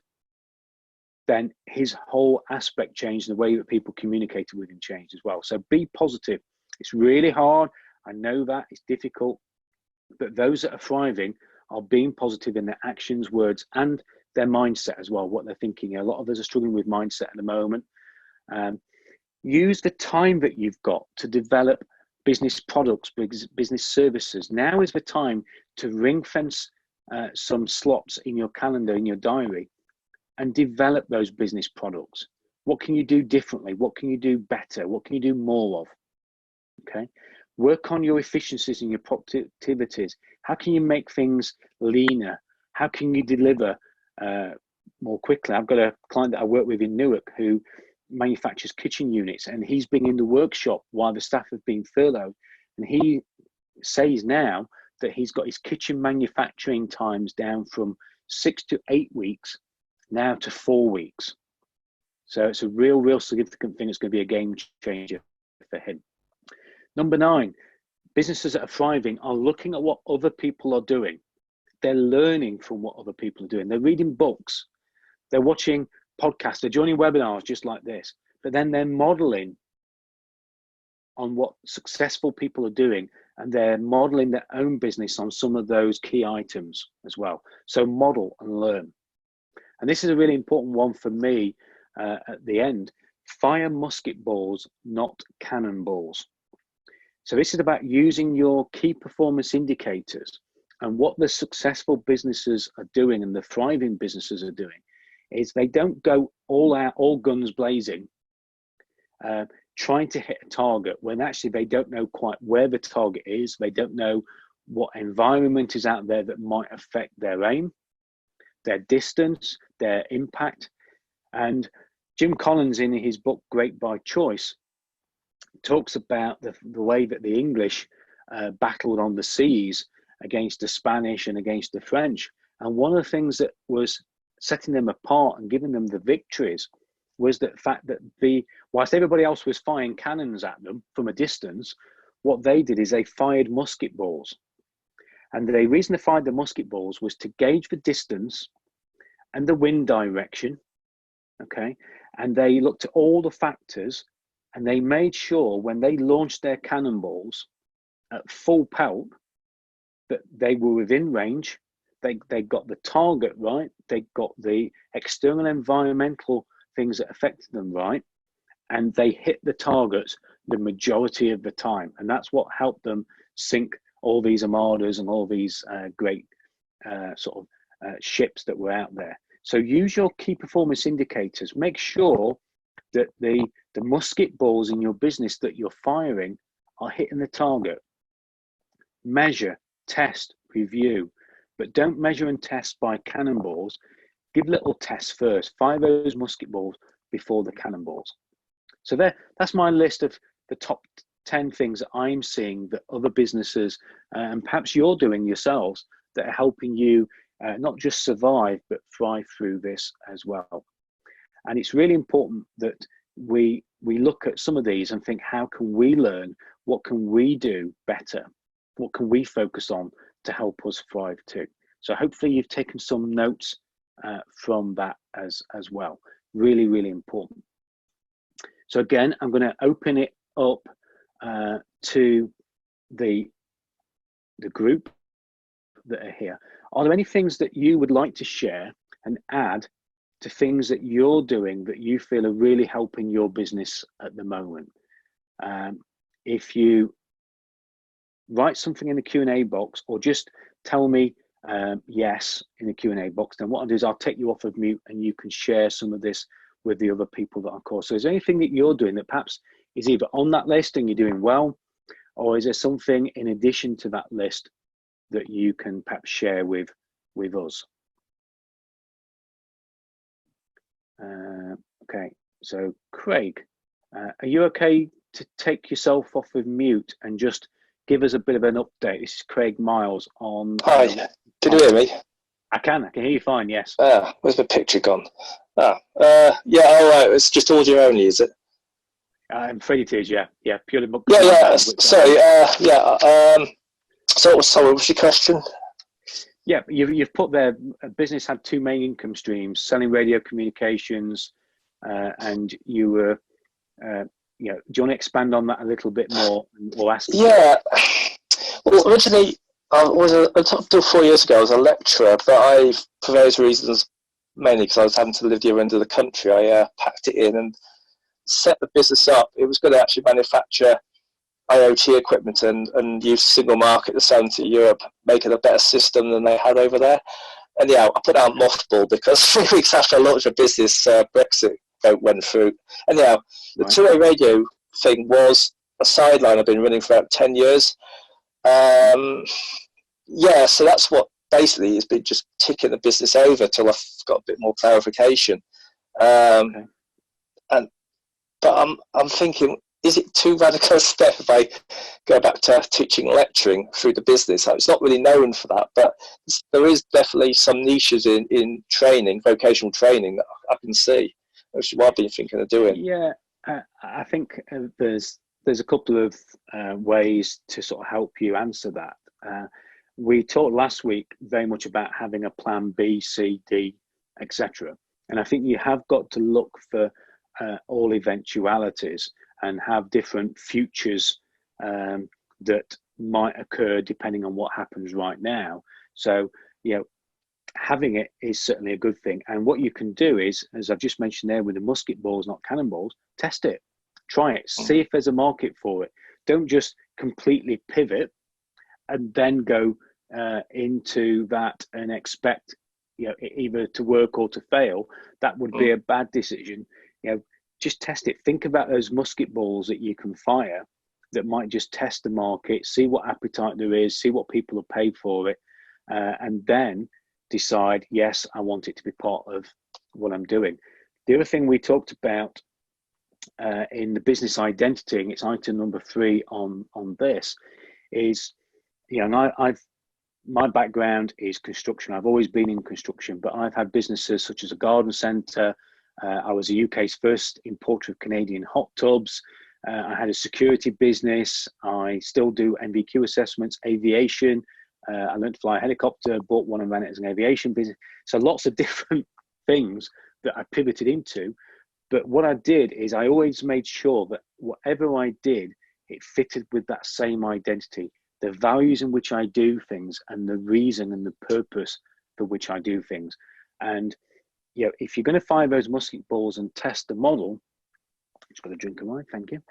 then his whole aspect changed. The way that people communicated with him changed as well. So be positive. It's really hard. I know that it's difficult, but those that are thriving are being positive in their actions, words, and their mindset as well, what they're thinking. A lot of us are struggling with mindset at the moment. Use the time that you've got to develop business products, business services. Now is the time to ring fence some slots in your calendar, in your diary, and develop those business products. What can you do differently? What can you do better? What can you do more of? Okay. Work on your efficiencies and your productivities. How can you make things leaner? How can you deliver more quickly? I've got a client that I work with in Newark who manufactures kitchen units, and he's been in the workshop while the staff have been furloughed, and he says now that he's got his kitchen manufacturing times down from 6 to 8 weeks now to 4 weeks. So it's a real significant thing. It's going to be a game changer for him. Number 9, businesses that are thriving are looking at what other people are doing. They're learning from what other people are doing. They're reading books. They're watching podcasts. They're joining webinars just like this. But then they're modeling on what successful people are doing, and they're modeling their own business on some of those key items as well. So model and learn. And this is a really important one for me at the end. Fire musket balls, not cannonballs. So this is about using your key performance indicators, and what the successful businesses are doing and the thriving businesses are doing is they don't go all out, all guns blazing, trying to hit a target when actually they don't know quite where the target is. They don't know what environment is out there that might affect their aim, their distance, their impact. And Jim Collins, in his book Great by Choice, talks about the way that the English battled on the seas against the Spanish and against the French. And one of the things that was setting them apart and giving them the victories was the fact that whilst everybody else was firing cannons at them from a distance, what they did is they fired musket balls. And the reason they fired the musket balls was to gauge the distance and the wind direction, okay? And they looked at all the factors, and they made sure when they launched their cannonballs at full pelt that they were within range. They got the target right. They got the external environmental things that affected them right. And they hit the targets the majority of the time. And that's what helped them sink all these armadas and all these great ships that were out there. So use your key performance indicators. Make sure that the musket balls in your business that you're firing are hitting the target. Measure, test, review, but don't measure and test by cannonballs. Give little tests first. Fire those musket balls before the cannonballs. So that's my list of the top 10 things that I'm seeing that other businesses and perhaps you're doing yourselves that are helping you not just survive but thrive through this as well. And it's really important that we look at some of these and think, how can we learn? What can we do better? What can we focus on to help us thrive too? So hopefully you've taken some notes from that as well. Really, really important. So again, I'm going to open it up to the group that are here. Are there any things that you would like to share and add to things that you're doing that you feel are really helping your business at the moment? If you write something in the Q&A box, or just tell me yes in the Q&A box, then what I'll do is I'll take you off of mute and you can share some of this with the other people that are called. So is there anything that you're doing that perhaps is either on that list and you're doing well, or is there something in addition to that list that you can perhaps share with us? Okay, so Craig, are you okay to take yourself off of mute and just give us a bit of an update? This is Craig Miles on... Hi, can you hear me? I can hear you fine, yes. Where's my picture gone? Yeah, all right, it's just audio only, is it? I'm afraid it is, yeah, purely... Sorry, so what's your question? Yeah, you've put there, a business had two main income streams, selling radio communications, and you were, do you want to expand on that a little bit more? Or ask? Yeah, well, originally, until 4 years ago, I was a lecturer, but for various reasons, mainly because I was having to live the other end of the country, I packed it in and set the business up, it was going to actually manufacture IoT equipment and use single market to sell into Europe, making a better system than they had over there. And yeah, I put out mothball because 3 weeks after I launched the business, Brexit vote went through. And yeah, the two-way radio thing was a sideline I've been running for about 10 years. Yeah, so that's what basically has been just ticking the business over till I've got a bit more clarification. But I'm thinking, is it too radical a step if I go back to teaching and lecturing through the business? It's not really known for that, but there is definitely some niches in training, vocational training, that I can see, which is what I've been thinking of doing. Yeah, I think there's a couple of ways to sort of help you answer that. We talked last week very much about having a plan B, C, D, etc. And I think you have got to look for all eventualities and have different futures that might occur depending on what happens right now. So, you know, having it is certainly a good thing. And what you can do is, as I've just mentioned there with the musket balls, not cannonballs, test it, try it, see if there's a market for it. Don't just completely pivot and then go into that and expect, you know, either to work or to fail. That would be a bad decision. You know, just test it. Think about those musket balls that you can fire that might just test the market, see what appetite there is, see what people have paid for it, and then decide, yes, I want it to be part of what I'm doing. The other thing we talked about in the business identity, and it's item number 3 on this, is, you know, and my background is construction. I've always been in construction, but I've had businesses such as a garden centre. I was the UK's first importer of Canadian hot tubs. I had a security business. I still do NVQ assessments, aviation. I learned to fly a helicopter, bought one and ran it as an aviation business. So lots of different things that I pivoted into. But what I did is I always made sure that whatever I did, it fitted with that same identity, the values in which I do things and the reason and the purpose for which I do things. And, you know, if you're going to fire those musket balls and test the model, just got a drink of wine, thank you.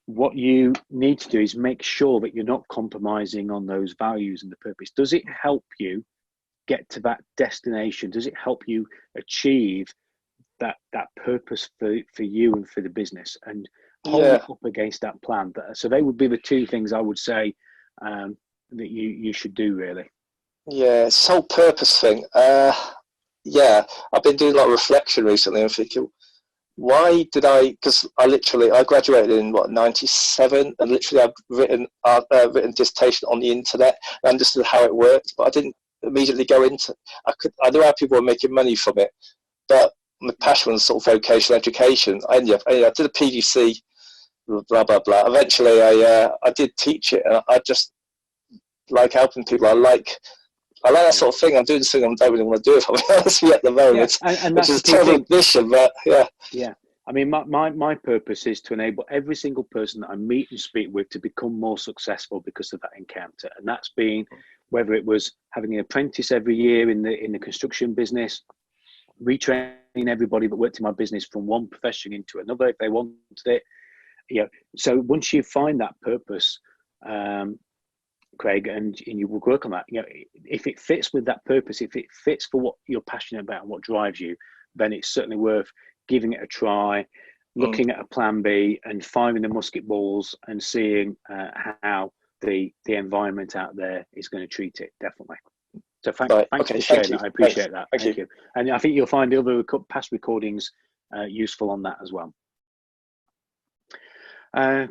What you need to do is make sure that you're not compromising on those values and the purpose. Does it help you get to that destination? Does it help you achieve that purpose for you and for the business? And hold it up against that plan. So they would be the 2 things I would say that you should do, really. Yeah, it's whole purpose thing. Yeah, I've been doing a lot of reflection recently and thinking, why did because I graduated in 97, and literally I've written dissertation on the internet and understood how it worked, but I didn't immediately go into, I knew how people were making money from it, but my passion was sort of vocational education. I did a PGC, blah, blah, blah. Eventually I did teach it, and I just like helping people. I like that sort of thing. I'm doing this thing I don't really want to do, if I'm honest with you, at the moment, and which is a terrible mission, but yeah. Yeah. I mean, my purpose is to enable every single person that I meet and speak with to become more successful because of that encounter. And that's been, whether it was having an apprentice every year in the construction business, retraining everybody that worked in my business from one profession into another if they wanted it. You know, so once you find that purpose, Craig, and you will work on that, you know, if it fits with that purpose, if it fits for what you're passionate about and what drives you, then it's certainly worth giving it a try, looking at a plan B and firing the musket balls and seeing how the environment out there is going to treat it. Definitely. So thanks for sharing that. I appreciate that. Thank you. And I think you'll find the other past recordings useful on that as well.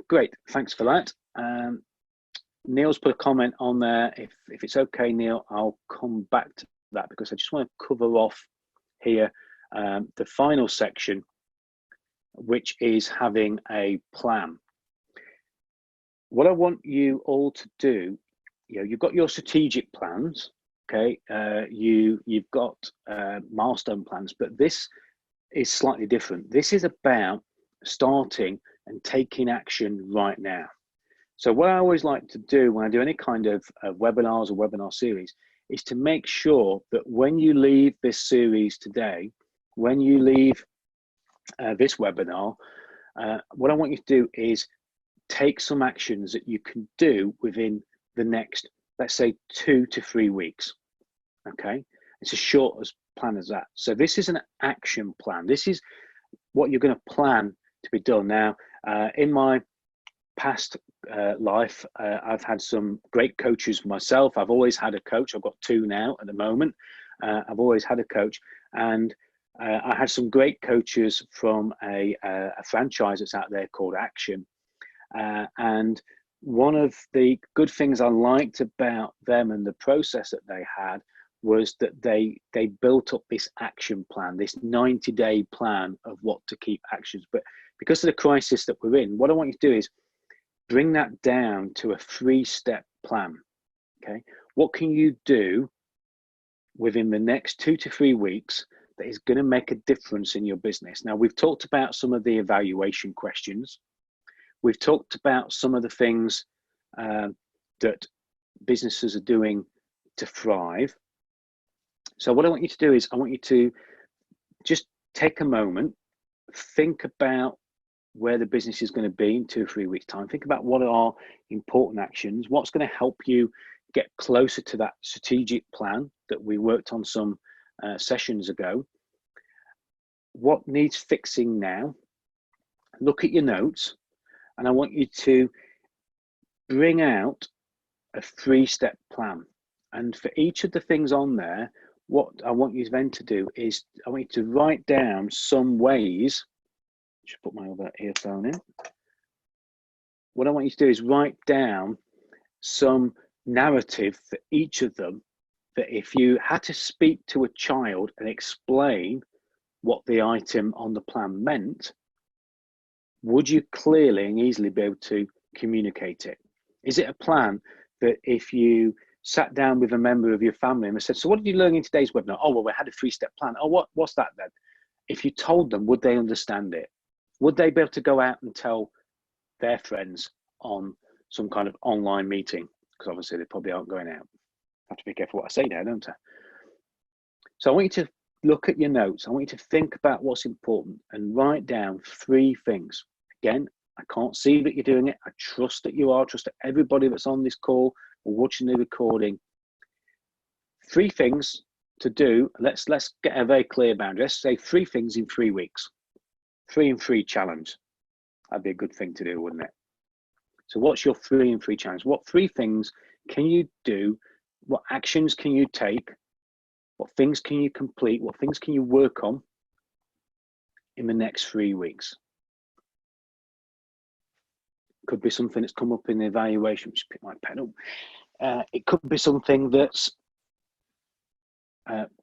Great. Thanks for that. Neil's put a comment on there. If it's okay, Neil, I'll come back to that because I just want to cover off here the final section, which is having a plan. What I want you all to do, you know, you've got your strategic plans, okay? You've got milestone plans, but this is slightly different. This is about starting and taking action right now. So what I always like to do when I do any kind of webinars or webinar series is to make sure that when you leave this series today, when you leave this webinar, what I want you to do is take some actions that you can do within the next, let's say, 2 to 3 weeks. Okay, it's as short as plan as that. So this is an action plan. This is what you're going to plan to be done. Now, in my past life, I've had some great coaches myself. I've always had a coach. I've got 2 now at the moment. I've always had a coach, and I had some great coaches from a franchise that's out there called Action. And one of the good things I liked about them and the process that they had was that they built up this action plan, this 90-day plan of what to keep actions. But because of the crisis that we're in, what I want you to do is bring that down to a 3-step plan. Okay, what can you do within the next 2 to 3 weeks that is going to make a difference in your business? Now, we've talked about some of the evaluation questions. We've talked about some of the things that businesses are doing to thrive. So what I want you to do is I want you to just take a moment, think about where the business is going to be in 2 or 3 weeks' time. Think about what are important actions, what's going to help you get closer to that strategic plan that we worked on some sessions ago. What needs fixing now? Look at your notes, and I want you to bring out a 3-step plan. And for each of the things on there, what I want you then to do is I want you to write down some ways. Just put my other earphone in. What I want you to do is write down some narrative for each of them, that if you had to speak to a child and explain what the item on the plan meant, would you clearly and easily be able to communicate it? Is it a plan that if you sat down with a member of your family and they said, so what did you learn in today's webinar? Oh, well, we had a 3-step plan. Oh, what's that then? If you told them, would they understand it? Would they be able to go out and tell their friends on some kind of online meeting? Because obviously they probably aren't going out. I have to be careful what I say now, don't I? So I want you to look at your notes. I want you to think about what's important and write down 3 things. Again, I can't see that you're doing it. I trust that you are. Trust that everybody that's on this call or watching the recording. 3 things to do. Let's get a very clear boundary. Let's say 3 things in 3 weeks. 3 and 3 challenge. That'd be a good thing to do, wouldn't it? So what's your 3 and 3 challenge? What 3 things can you do? What actions can you take? What things can you complete? What things can you work on in the next 3 weeks? Could be something that's come up in the evaluation. Just pick my pen up. It could be something that's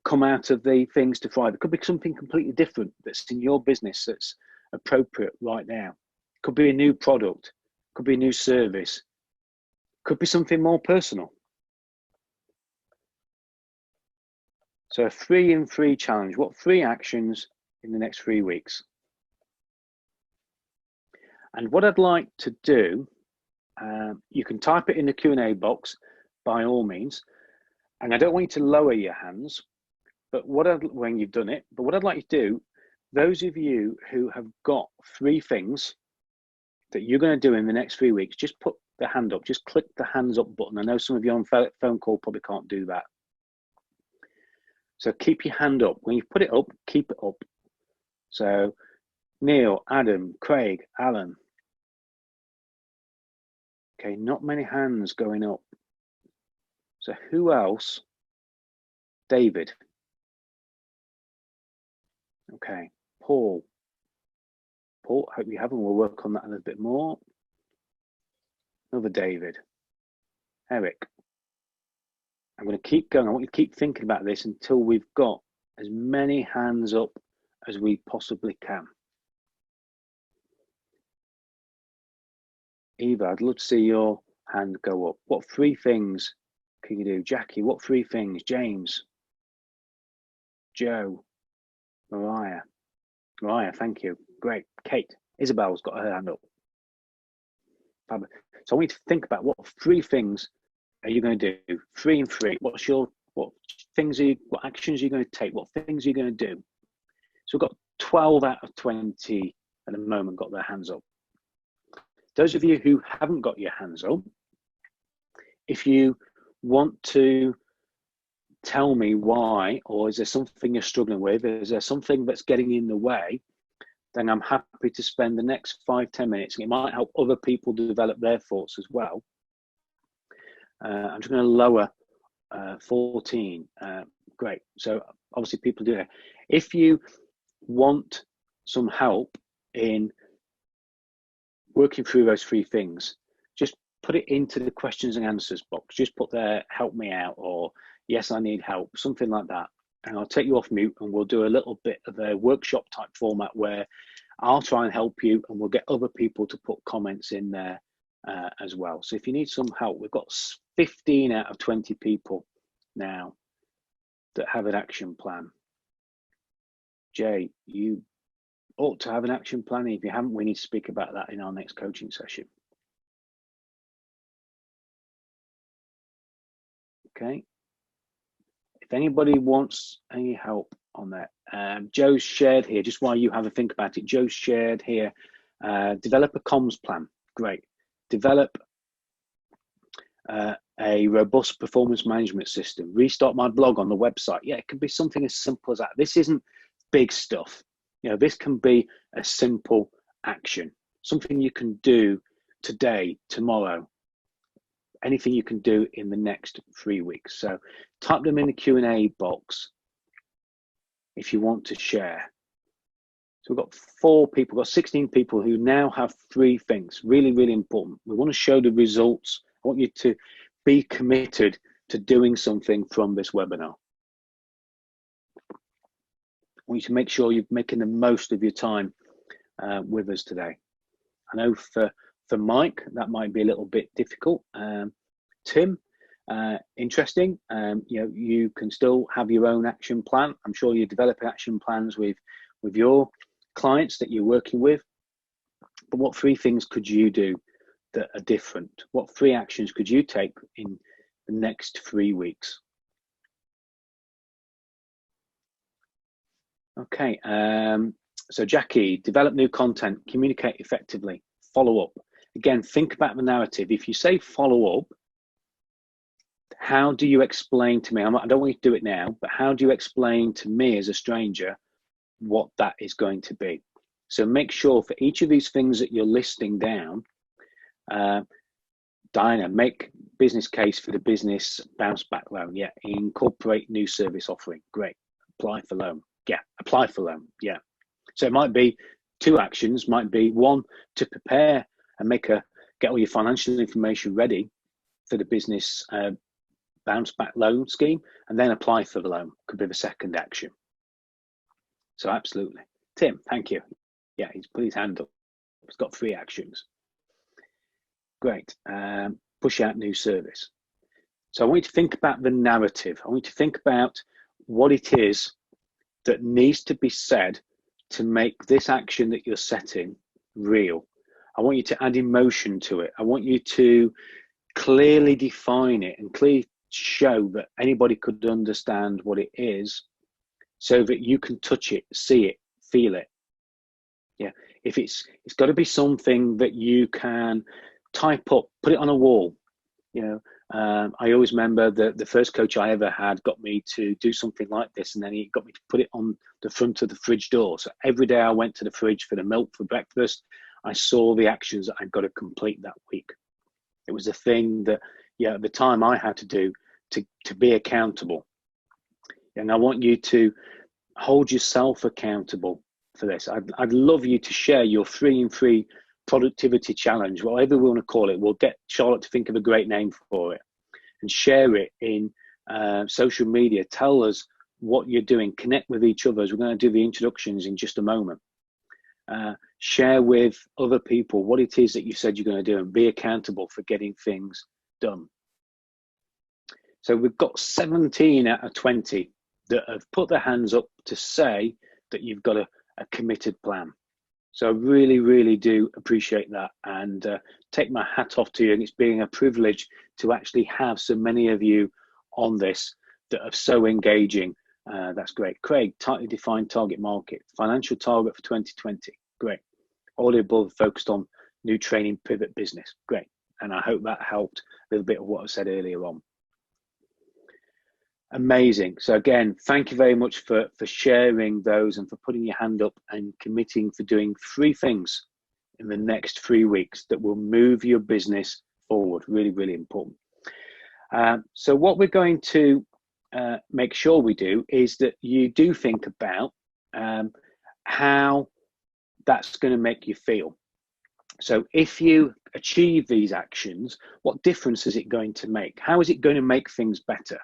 come out of the things to thrive. It could be something completely different that's in your business that's appropriate right now. Could be a new product. Could be a new service. Could be something more personal. So a 3 and 3 challenge. What 3 actions in the next 3 weeks? And what I'd like to do, you can type it in the Q&A box by all means. And I don't want you to lower your hands, but when you've done it, but what I'd like you to do, those of you who have got 3 things that you're going to do in the next 3 weeks, just put the hand up, just click the hands up button. I know some of you on phone call probably can't do that. So keep your hand up. When you put it up, keep it up. So Neil, Adam, Craig, Alan. Okay, not many hands going up. So who else? David. Okay, Paul. Paul, hope you have, and we'll work on that a little bit more. Another David. Eric. I'm going to keep going. I want you to keep thinking about this until we've got as many hands up as we possibly can. Eva, I'd love to see your hand go up. What 3 things can you do? Jackie, what 3 things? James, Joe, Mariah. Mariah, thank you. Great. Kate, Isabel's got her hand up. So I want you to think about what 3 things are you going to do? 3 and 3. What actions are you going to take? What things are you going to do? So we've got 12 out of 20 at the moment got their hands up. Those of you who haven't got your hands up, if you want to tell me why, or is there something you're struggling with, is there something that's getting in the way, then I'm happy to spend the next 5-10 minutes, and it might help other people develop their thoughts as well. I'm just going to lower 14. Great. So obviously people do that. If you want some help in working through those 3 things, just put it into the questions and answers box. Just put there, help me out, or yes, I need help, something like that. And I'll take you off mute, and we'll do a little bit of a workshop type format where I'll try and help you, and we'll get other people to put comments in there as well. So if you need some help, we've got 15 out of 20 people now that have an action plan. Jay, you ought to have an action plan. If you haven't, we need to speak about that in our next coaching session. Okay. If anybody wants any help on that, Joe's shared here, just while you have a think about it, Joe's shared here, develop a comms plan. Great. Develop a robust performance management system. Restart my blog on the website. Yeah, it could be something as simple as that. This isn't big stuff. You know, this can be a simple action, something you can do today, tomorrow, anything you can do in the next 3 weeks. So type them in the Q&A box if you want to share. So we've got 4 people, we've got 16 people who now have 3 things, really, really important. We want to show the results. I want you to be committed to doing something from this webinar. I want you to make sure you're making the most of your time with us today. I know for Mike, that might be a little bit difficult. Tim, interesting. You know, you can still have your own action plan. I'm sure you're developing action plans with your clients that you're working with. But what 3 things could you do that are different? What 3 actions could you take in the next 3 weeks? Okay, so Jackie, develop new content, communicate effectively, follow up. Again, think about the narrative. If you say follow up, how do you explain to me, I don't want you to do it now, but how do you explain to me as a stranger what that is going to be? So make sure for each of these things that you're listing down, Diana, make business case for the business bounce back loan. Yeah, incorporate new service offering. Great. Apply for loan. Yeah, apply for loan. Yeah. So it might be 2 actions, might be 1 to prepare and get all your financial information ready for the business bounce back loan scheme, and then apply for the loan. Could be the second action. So absolutely. Tim, thank you. Yeah, he's put his hand up. He's got 3 actions. Great. Push out new service. So I want you to think about the narrative. I want you to think about what it is that needs to be said to make this action that you're setting real. I want you to add emotion to it. I want you to clearly define it and clearly show that anybody could understand what it is, so that you can touch it, see it, feel it. Yeah, if it's got to be something that you can type up, put it on a wall. You know, I always remember the first coach I ever had got me to do something like this, and then he got me to put it on the front of the fridge door. So every day I went to the fridge for the milk for breakfast, I saw the actions that I'd got to complete that week. It was a thing that, yeah, at the time I had to do to be accountable. And I want you to hold yourself accountable for this. I'd love you to share your 3 in 3 productivity challenge, whatever we want to call it. We'll get Charlotte to think of a great name for it and share it in social media. Tell us what you're doing. Connect with each other. We're going to do the introductions in just a moment. Share with other people what it is that you said you're going to do, and be accountable for getting things done. So we've got 17 out of 20 that have put their hands up to say that you've got a committed plan. So I really, really do appreciate that, and take my hat off to you. And it's been a privilege to actually have so many of you on this that are so engaging That's great. Craig, tightly defined target market, financial target for 2020. Great. All the above focused on new training pivot business. Great. And I hope that helped a little bit of what I said earlier on. Amazing. So again, thank you very much for sharing those and for putting your hand up and committing for doing 3 things in the next 3 weeks that will move your business forward. Really, really important. So what we're going to make sure we do is that you do think about how that's going to make you feel. So if you achieve these actions, what difference is it going to make? How is it going to make things better?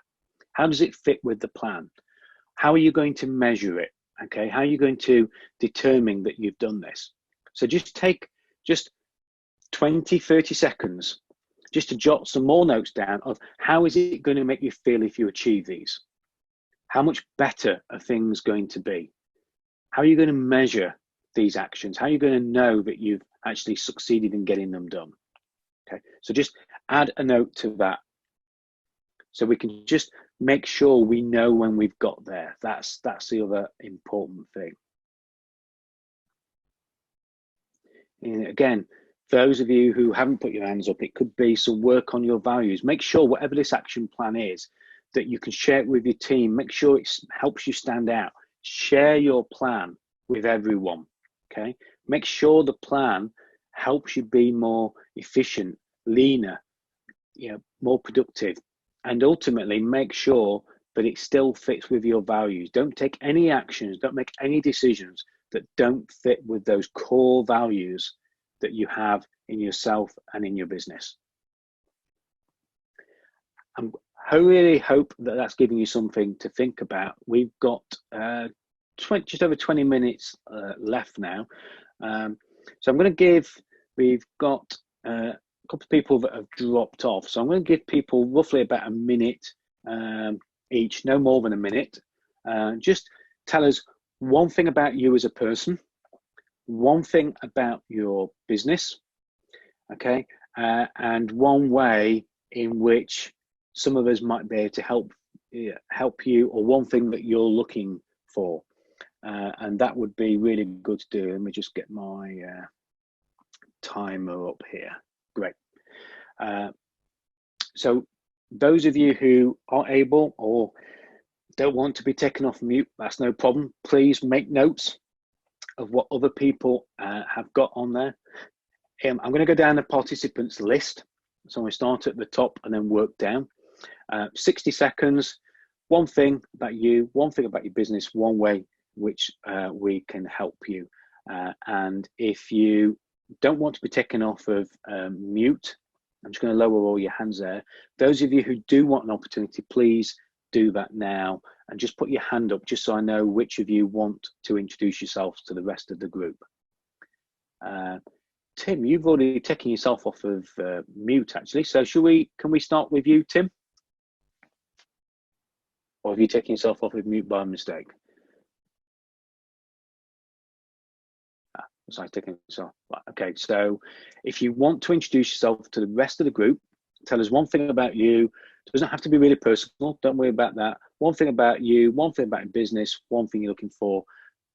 How does it fit with the plan? How are you going to measure it? Okay, how are you going to determine that you've done this? So just take 20, 30 seconds just to jot some more notes down of how is it going to make you feel if you achieve these? How much better are things going to be? How are you going to measure these actions? How are you going to know that you've actually succeeded in getting them done? Okay, so just add a note to that so we can just make sure we know when we've got there. That's the other important thing. And again, those of you who haven't put your hands up, it could be some work on your values. Make sure whatever this action plan is, that you can share it with your team. Make sure it helps you stand out. Share your plan with everyone, okay? Make sure the plan helps you be more efficient, leaner, more productive, and ultimately make sure that it still fits with your values. Don't take any actions, don't make any decisions that don't fit with those core values that you have in yourself and in your business. I really hope that that's giving you something to think about. We've got just over 20 minutes left now. So I'm going to give, we've got a couple of people that have dropped off. So I'm going to give people roughly about a minute each, no more than a minute. Just tell us one thing about you as a person, one thing about your business, okay, and one way in which some of us might be able to help you, or one thing that you're looking for, and that would be really good to do. Let me just get my timer up here. Great. So those of you who are able or don't want to be taken off mute, that's no problem. Please make notes of what other people have got on there. I'm going to go down the participants list. So we start at the top and then work down. 60 seconds, one thing about you, one thing about your business, one way which we can help you. And if you don't want to be taken off of mute, I'm just going to lower all your hands there. Those of you who do want an opportunity, please do that now and just put your hand up just so I know which of you want to introduce yourselves to the rest of the group. Tim, you've already taken yourself off of mute actually, so can we start with you, Tim? Or have you taken yourself off of mute by mistake? So I taking yourself. Okay, so if you want to introduce yourself to the rest of the group, tell us one thing about you. It doesn't have to be really personal, don't worry about that. One thing about you, one thing about your business, one thing you're looking for.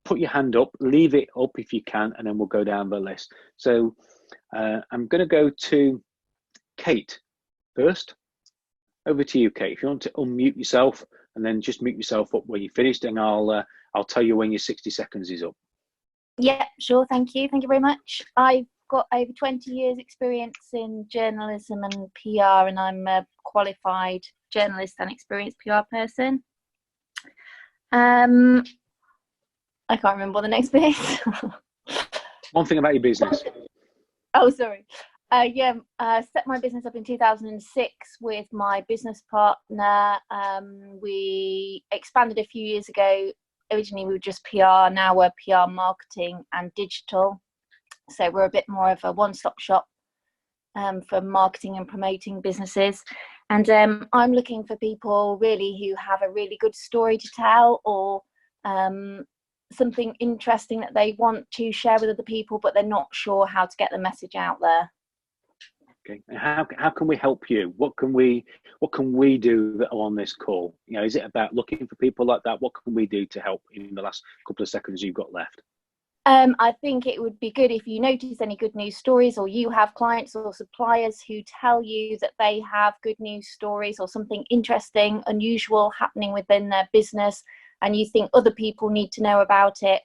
Put your hand up, leave it up if you can, and then we'll go down the list. So I'm going to go to Kate first. Over to you, Kate. If you want to unmute yourself and then just mute yourself up when you're finished, and I'll tell you when your 60 seconds is up. Yeah, sure. Thank you. Thank you very much. I've got over 20 years experience in journalism and PR, and I'm a qualified journalist and experienced PR person. I can't remember the next bit. One thing about your business. Oh, sorry. Set my business up in 2006 with my business partner. We expanded a few years ago. Originally, we were just PR. Now we're PR, marketing, and digital. So we're a bit more of a one-stop shop for marketing and promoting businesses. And I'm looking for people really who have a really good story to tell, or something interesting that they want to share with other people, but they're not sure how to get the message out there. Okay. And how can we help you? What can we do that are on this call? You know, is it about looking for people like that? What can we do to help in the last couple of seconds you've got left? I think it would be good if you notice any good news stories, or you have clients or suppliers who tell you that they have good news stories or something interesting, unusual happening within their business, and you think other people need to know about it,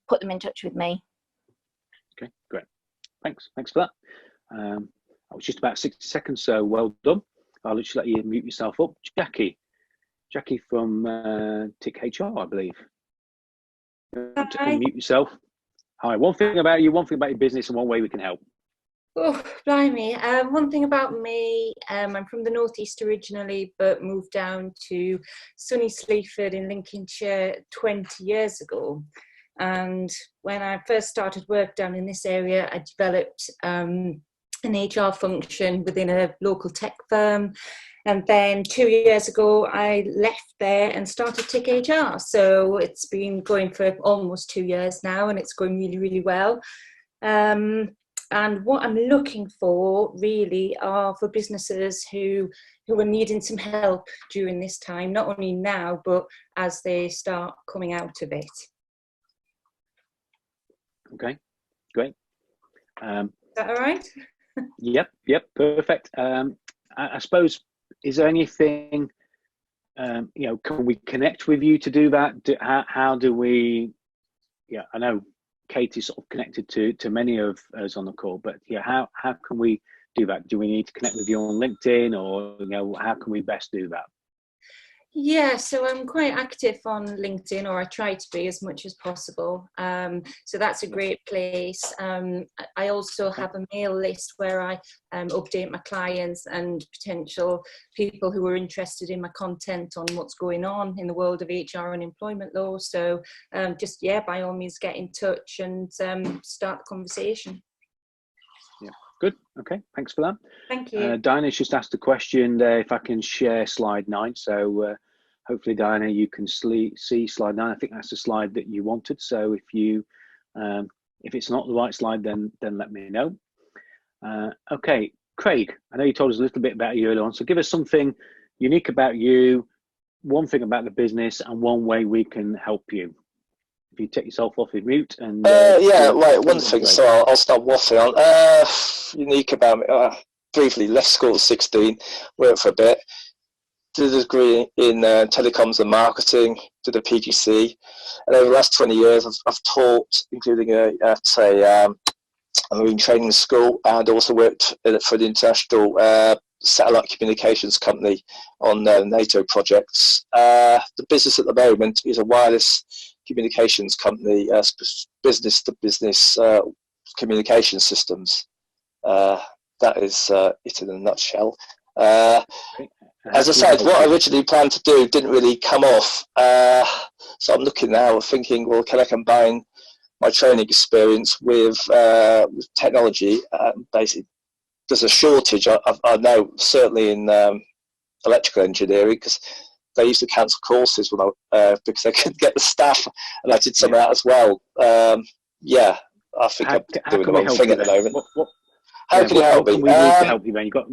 put them in touch with me. Okay, great. Thanks for that. I was just about 60 seconds, so well done. I'll just let you mute yourself up. Jackie from TIC HR, I believe. Unmute yourself. Hi. One thing about you, one thing about your business, and one way we can help. Oh, blimey. One thing about me, I'm from the northeast originally, but moved down to sunny Sleaford in Lincolnshire 20 years ago. And when I first started work down in this area, I developed an HR function within a local tech firm. And then 2 years ago, I left there and started TIC HR. So it's been going for almost 2 years now, and it's going really, really well. And what I'm looking for really are for businesses who are needing some help during this time, not only now, but as they start coming out of it. Okay, great. Is that all right? Yep, perfect. I suppose, is there anything, you know, can we connect with you to do that? How do we, yeah, I know Kate is sort of connected to many of us on the call, but yeah, how can we do that? Do we need to connect with you on LinkedIn, or, you know, how can we best do that? Yeah, so I'm quite active on LinkedIn, or I try to be as much as possible. So that's a great place. I also have a mail list where I update my clients and potential people who are interested in my content on what's going on in the world of HR and employment law. So just, yeah, by all means, get in touch and start the conversation. Yeah, good. Okay, thanks for that. Thank you. Diana's just asked a question there, if I can share slide 9. So hopefully, Diana, you can see slide 9. I think that's the slide that you wanted. So if you, if it's not the right slide, then let me know. Okay, Craig, I know you told us a little bit about you earlier on. So give us something unique about you, one thing about the business, and one way we can help you. If you take yourself off your mute and yeah, right. One thing. Great. So I'll start waffling on. Unique about me. Briefly, left school at 16. Worked for a bit. Did a degree in telecoms and marketing. Did a PGC, and over the last 20 years, I've taught, including at a marine training school, and also worked for the international satellite communications company on NATO projects. The business at the moment is a wireless communications company, business to business communication systems. That is it in a nutshell. As I said, what I originally planned to do didn't really come off. So I'm looking now, thinking, well, can I combine my training experience with technology? Basically, there's a shortage, I know, certainly in electrical engineering, because they used to cancel courses when because they couldn't get the staff, and I did some of that as well. Yeah, I think I'm doing the wrong thing at the moment. How can you help me? We need to help you, man. You've got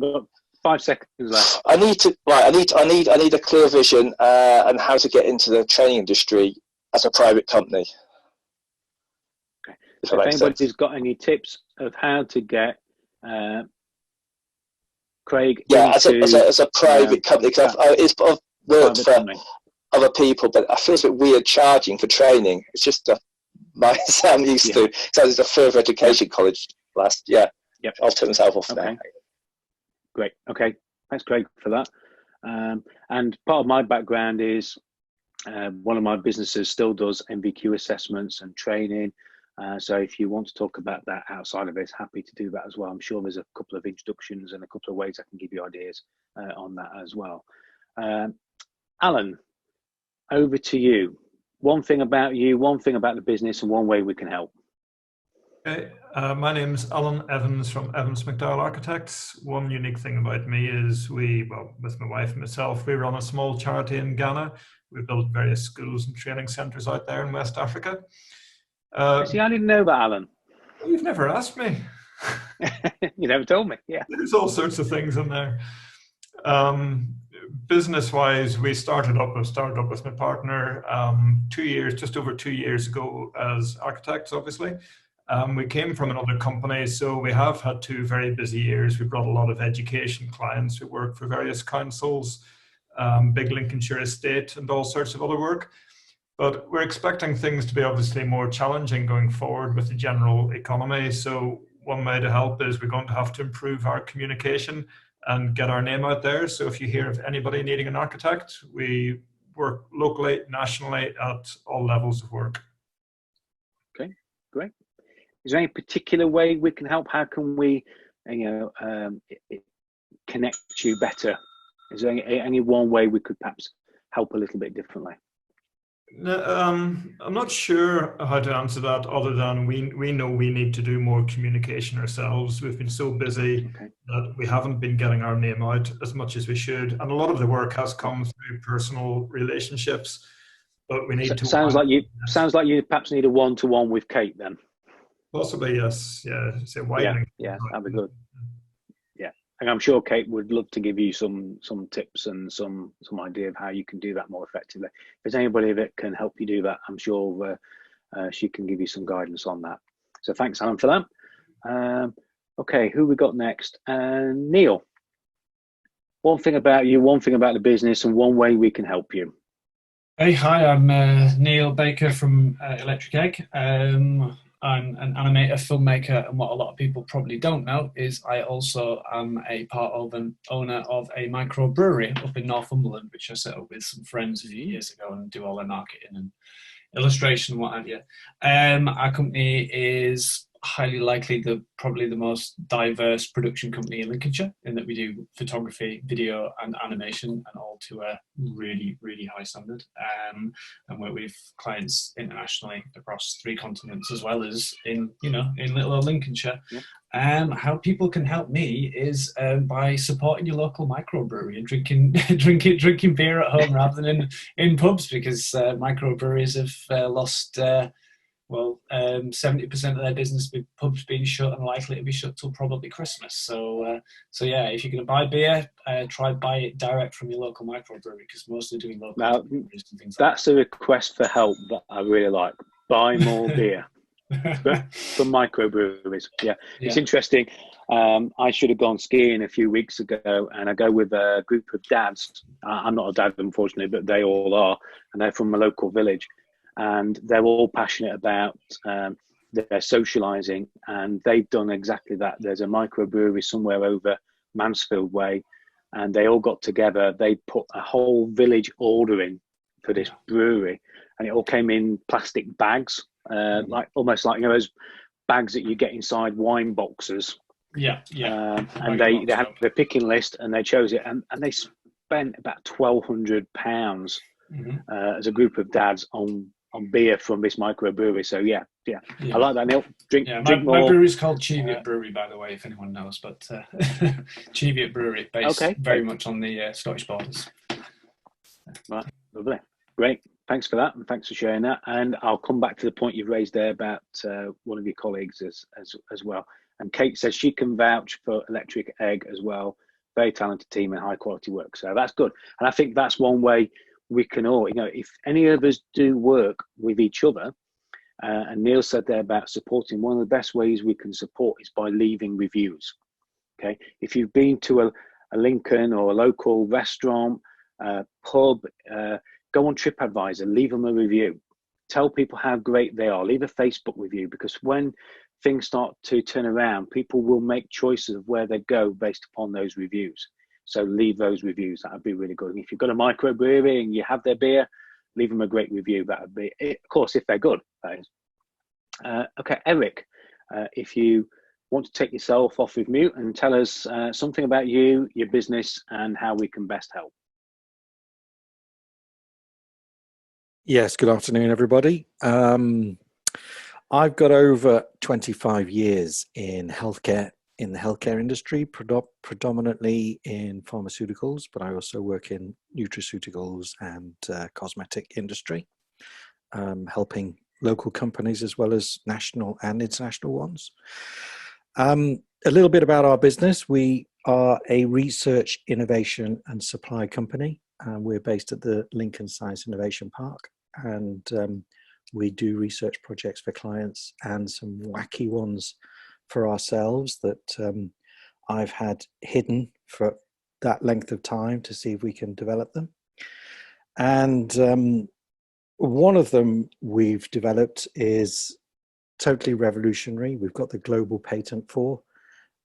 5 seconds left. I need a clear vision and how to get into the training industry as a private company. Okay. So if anybody's got any tips of how to get Craig, as a private company, because I've worked for other people, but I feel it's a bit weird charging for training. It's just mindset I'm used to. So it's a further education college last. Yeah. Yep. I'll turn myself off now. Great. Okay. Thanks, Craig, for that. And part of my background is one of my businesses still does MVQ assessments and training. So if you want to talk about that outside of it, happy to do that as well. I'm sure there's a couple of introductions and a couple of ways I can give you ideas on that as well. Alan, over to you. One thing about you, one thing about the business, and one way we can help. Okay, my name is Alan Evans from Evans McDowell Architects. One unique thing about me is with my wife and myself, we run a small charity in Ghana. We've built various schools and training centres out there in West Africa. See, I didn't know that, Alan. You've never asked me. You never told me. Yeah. There's all sorts of things in there. Business-wise, we started up with my partner 2 years, just over 2 years ago as architects, obviously. We came from another company, so we have had 2 very busy years. We brought a lot of education clients who work for various councils, big Lincolnshire estate, and all sorts of other work. But we're expecting things to be obviously more challenging going forward with the general economy. So one way to help is we're going to have to improve our communication and get our name out there. So if you hear of anybody needing an architect, we work locally, nationally, at all levels of work. Okay, great. Is there any particular way we can help? How can we, connect you better? Is there any one way we could perhaps help a little bit differently? I'm not sure how to answer that, other than we know we need to do more communication ourselves. We've been so busy that we haven't been getting our name out as much as we should, and a lot of the work has come through personal relationships. But we need to. Sounds like you perhaps need a one-to-one with Kate then. Possibly, yes. Yeah. So widening. Yeah, that'd be good. Yeah, and I'm sure Kate would love to give you some tips and some idea of how you can do that more effectively. If there's anybody that can help you do that, I'm sure she can give you some guidance on that. So thanks, Alan, for that. Okay, who we got next? Neil. One thing about you, one thing about the business, and one way we can help you. Hey, hi, I'm Neil Baker from Electric Egg. I'm an animator, filmmaker, and what a lot of people probably don't know is I also am a part of and owner of a microbrewery up in Northumberland, which I set up with some friends a few years ago and do all their marketing and illustration and what have you. Our company is highly likely probably the most diverse production company in Lincolnshire, in that we do photography, video and animation, and all to a really, really high standard, and work with clients internationally across 3 continents, as well as in little old Lincolnshire. Yep. How people can help me is by supporting your local microbrewery and drinking beer at home rather than in pubs, because microbreweries have lost 70% of their business with pubs being shut and likely to be shut till probably Christmas. So yeah, if you're going to buy beer, try buy it direct from your local microbrewery, because most are doing local breweries and things like that. That's a request for help that I really like. Buy more beer from microbreweries. Yeah, it's interesting. I should have gone skiing a few weeks ago, and I go with a group of dads. I'm not a dad, unfortunately, but they all are, and they're from a local village. And they're all passionate about their socialising, and they've done exactly that. There's a microbrewery somewhere over Mansfield Way, and they all got together. They put a whole village order in for this brewery, and it all came in plastic bags, almost like those bags that you get inside wine boxes. And they had their picking list, and they chose it, and they spent about £1,200 as a group of dads on beer from this microbrewery. So yeah. I like that, Neil. Drink more. My brewery is called Cheviot Brewery, by the way, if anyone knows, but Cheviot Brewery, based very much on the Scottish borders. Right, lovely, great. Thanks for that, and thanks for sharing that. And I'll come back to the point you've raised there about one of your colleagues as well. And Kate says she can vouch for Electric Egg as well. Very talented team and high quality work. So that's good. And I think that's one way we can all, if any of us do work with each other, and Neil said there about supporting, one of the best ways we can support is by leaving reviews. Okay, if you've been to a Lincoln or a local restaurant, pub, go on TripAdvisor, leave them a review. Tell people how great they are. Leave a Facebook review, because when things start to turn around, people will make choices of where they go based upon those reviews. So leave those reviews. That would be really good. And if you've got a microbrewery and you have their beer, leave them a great review. That would be it, of course, if they're good. That is. Okay, Eric, if you want to take yourself off with mute and tell us something about you, your business, and how we can best help. Yes, good afternoon, everybody. I've got over 25 years in healthcare, in the healthcare industry, predominantly in pharmaceuticals, but I also work in nutraceuticals and cosmetic industry, helping local companies as well as national and international ones. a little bit about our business. We are a research, innovation and supply company. We're based at the Lincoln Science Innovation Park, and we do research projects for clients and some wacky ones for ourselves that I've had hidden for that length of time to see if we can develop them. And one of them we've developed is totally revolutionary. We've got the global patent for,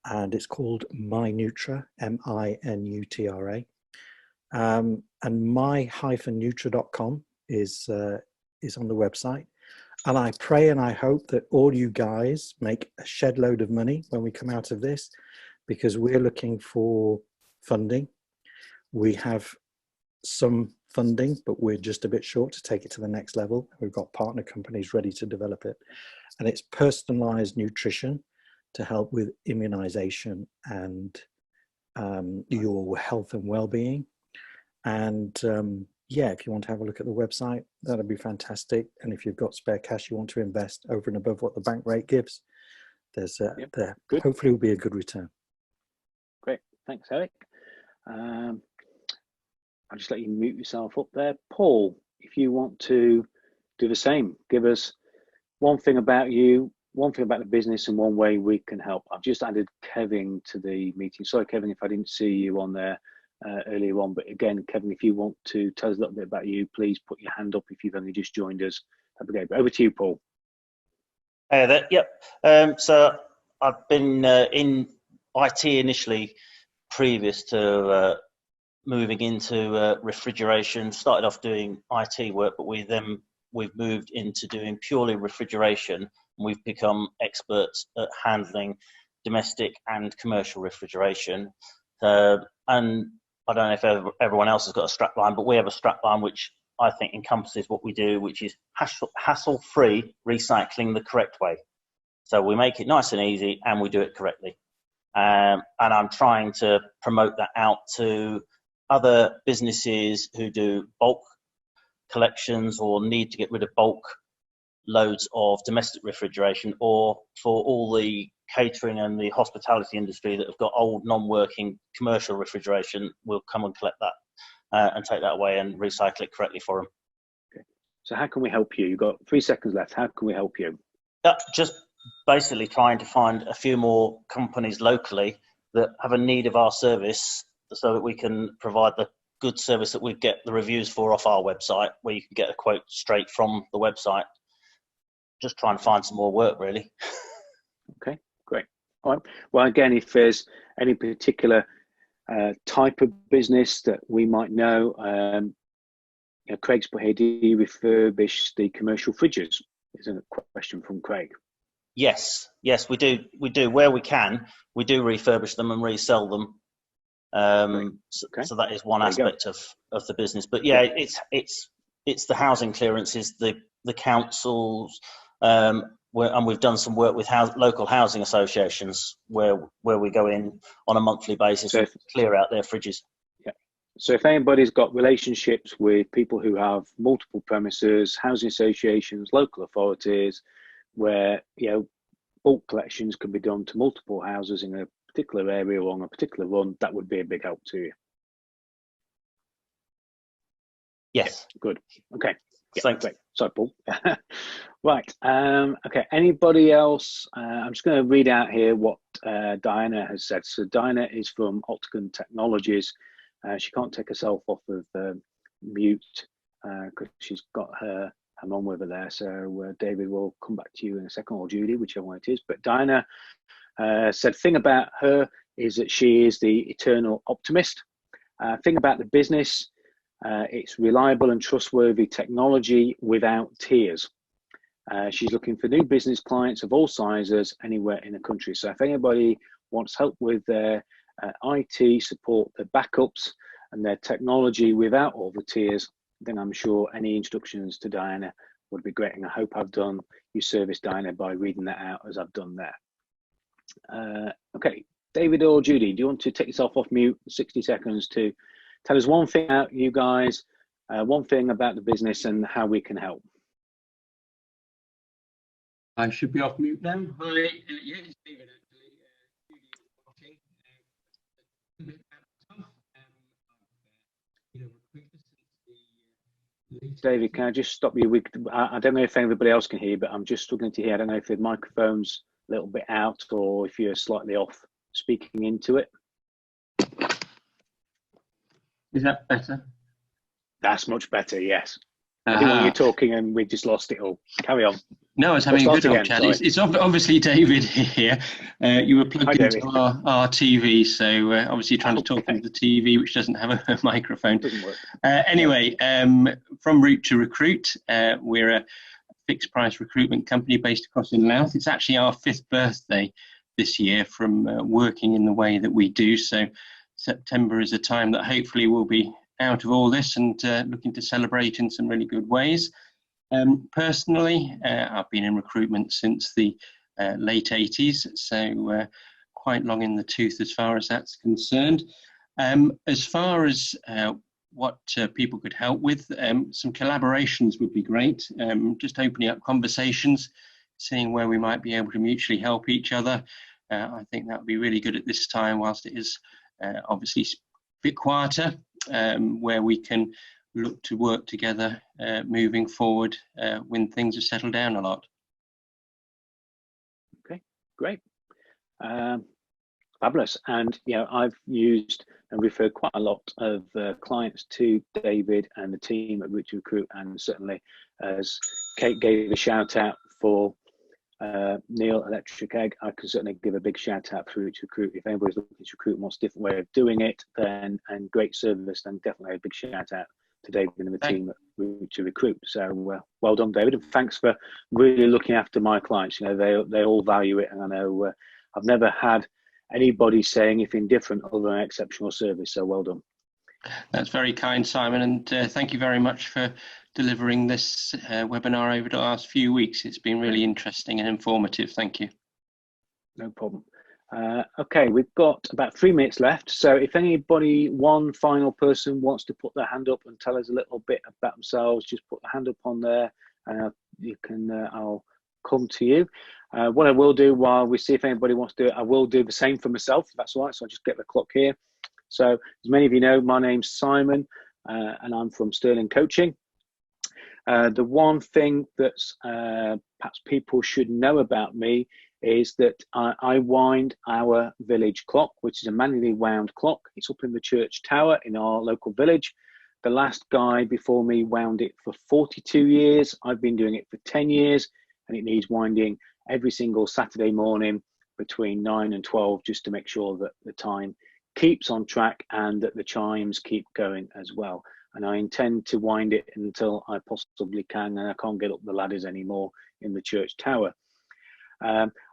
and it's called MyNutra, M-I-N-U-T-R-A. And my-nutra.com is on the website. And I pray and I hope that all you guys make a shed load of money when we come out of this, because we're looking for funding. We have some funding, but we're just a bit short to take it to the next level. We've got partner companies ready to develop it. And it's personalized nutrition to help with immunization and your health and well-being. And yeah, if you want to have a look at the website, that'd be fantastic. And if you've got spare cash you want to invest over and above what the bank rate gives, there's there hopefully will be a good return. Great, thanks, Eric. I'll just let you mute yourself up there. Paul, if you want to do the same, give us one thing about you, one thing about the business, and one way we can help. I've just added Kevin to the meeting. Sorry, Kevin, if I didn't see you on there earlier on. But again, Kevin, if you want to tell us a little bit about you, please put your hand up if you've only just joined us. But over to you, Paul. Hey there. Yep. So I've been in IT initially, previous to moving into refrigeration. Started off doing IT work, but we've moved into doing purely refrigeration, and we've become experts at handling domestic and commercial refrigeration. And I don't know if everyone else has got a strap line, but we have a strap line which I think encompasses what we do, which is hassle-free recycling the correct way. So we make it nice and easy, and we do it correctly. And I'm trying to promote that out to other businesses who do bulk collections or need to get rid of bulk loads of domestic refrigeration, or for all the catering and the hospitality industry that have got old non-working commercial refrigeration. We'll come and collect that and take that away and recycle it correctly for them. Okay. So how can we help you? You've got 3 seconds left. How can we help you? Just basically trying to find a few more companies locally that have a need of our service, so that we can provide the good service that we get the reviews for off our website, where you can get a quote straight from the website. Just try and find some more work, really. Okay, great. All right. Well, again, if there's any particular type of business that we might know, Craig's put here, do you refurbish the commercial fridges? Is a question from Craig. Yes, we do. We do where we can. We do refurbish them and resell them. So that is one aspect of the business. But yeah, it's the housing clearances, the councils, and we've done some work with local housing associations where we go in on a monthly basis and clear out their fridges. Yeah. So if anybody's got relationships with people who have multiple premises, housing associations, local authorities, where bulk collections can be done to multiple houses in a particular area or on a particular run, that would be a big help to you. Yes. Yeah, good. Okay. Yeah, thanks. Great. Sorry, Paul. Right. Okay. Anybody else? I'm just going to read out here what Diana has said. So Diana is from Octagon Technologies. She can't take herself off of mute because she's got her mum with her there. So David will come back to you in a second, or Judy, whichever one it is. But Diana said, thing about her is that she is the eternal optimist. Thing about the business, it's reliable and trustworthy technology without tears. She's looking for new business clients of all sizes anywhere in the country. So if anybody wants help with their IT support, their backups and their technology without all the tears, then I'm sure any introductions to Diana would be great. And I hope I've done you service, Diana, by reading that out as I've done there. Okay, David or Judy, do you want to take yourself off mute 60 seconds to tell us one thing about you guys, one thing about the business and how we can help? I should be off mute now. Hi, yeah, it's David actually. David, can I just stop you? I don't know if everybody else can hear, but I'm just struggling to hear. I don't know if the microphone's a little bit out or if you're slightly off speaking into it. Is that better? That's much better, yes. I think when you're talking and we just lost it all. Carry on. No, I was having a good old chat. Sorry. It's obviously David here. You were plugged Hi, into our TV, so obviously you're trying to talk into the TV, which doesn't have a microphone. Doesn't work. Anyway, from Route to Recruit, we're a fixed price recruitment company based across in Louth. It's actually our 5th birthday this year from working in the way that we do. So September is a time that hopefully we'll be out of all this and looking to celebrate in some really good ways. Personally, I've been in recruitment since the late 80s, so quite long in the tooth as far as that's concerned. As far as what people could help with, some collaborations would be great. Just opening up conversations, seeing where we might be able to mutually help each other. I think that would be really good at this time, whilst it is obviously a bit quieter, where we can look to work together moving forward when things have settled down a lot. Okay, great. Fabulous. And I've used and referred quite a lot of clients to David and the team at Route to Recruit, and certainly as Kate gave a shout out for Neil Electric Egg, I can certainly give a big shout out for Route to Recruit. If anybody's looking to recruit and wants a different way of doing it, then and great service, then definitely a big shout out to David and the team at Route to Recruit. So well done, David, and thanks for really looking after my clients. They all value it, and I know I've never had anybody say anything different other than exceptional service. So well done. That's very kind, Simon, and thank you very much for delivering this webinar over the last few weeks. It's been really interesting and informative. Thank you. No problem. Okay, we've got about 3 minutes left. So if anybody, one final person, wants to put their hand up and tell us a little bit about themselves, just put the hand up on there. You can. I'll come to you. What I will do while we see if anybody wants to do it, I will do the same for myself, if that's all right. So I'll just get the clock here. So as many of you know, my name's Simon, and I'm from Sterling Coaching. The one thing that's perhaps people should know about me is that I wind our village clock, which is a manually wound clock. It's up in the church tower in our local village. The last guy before me wound it for 42 years. I've been doing it for 10 years, and it needs winding every single Saturday morning between 9 and 12, just to make sure that the time keeps on track and that the chimes keep going as well. And I intend to wind it until I possibly can, and I can't get up the ladders anymore in the church tower.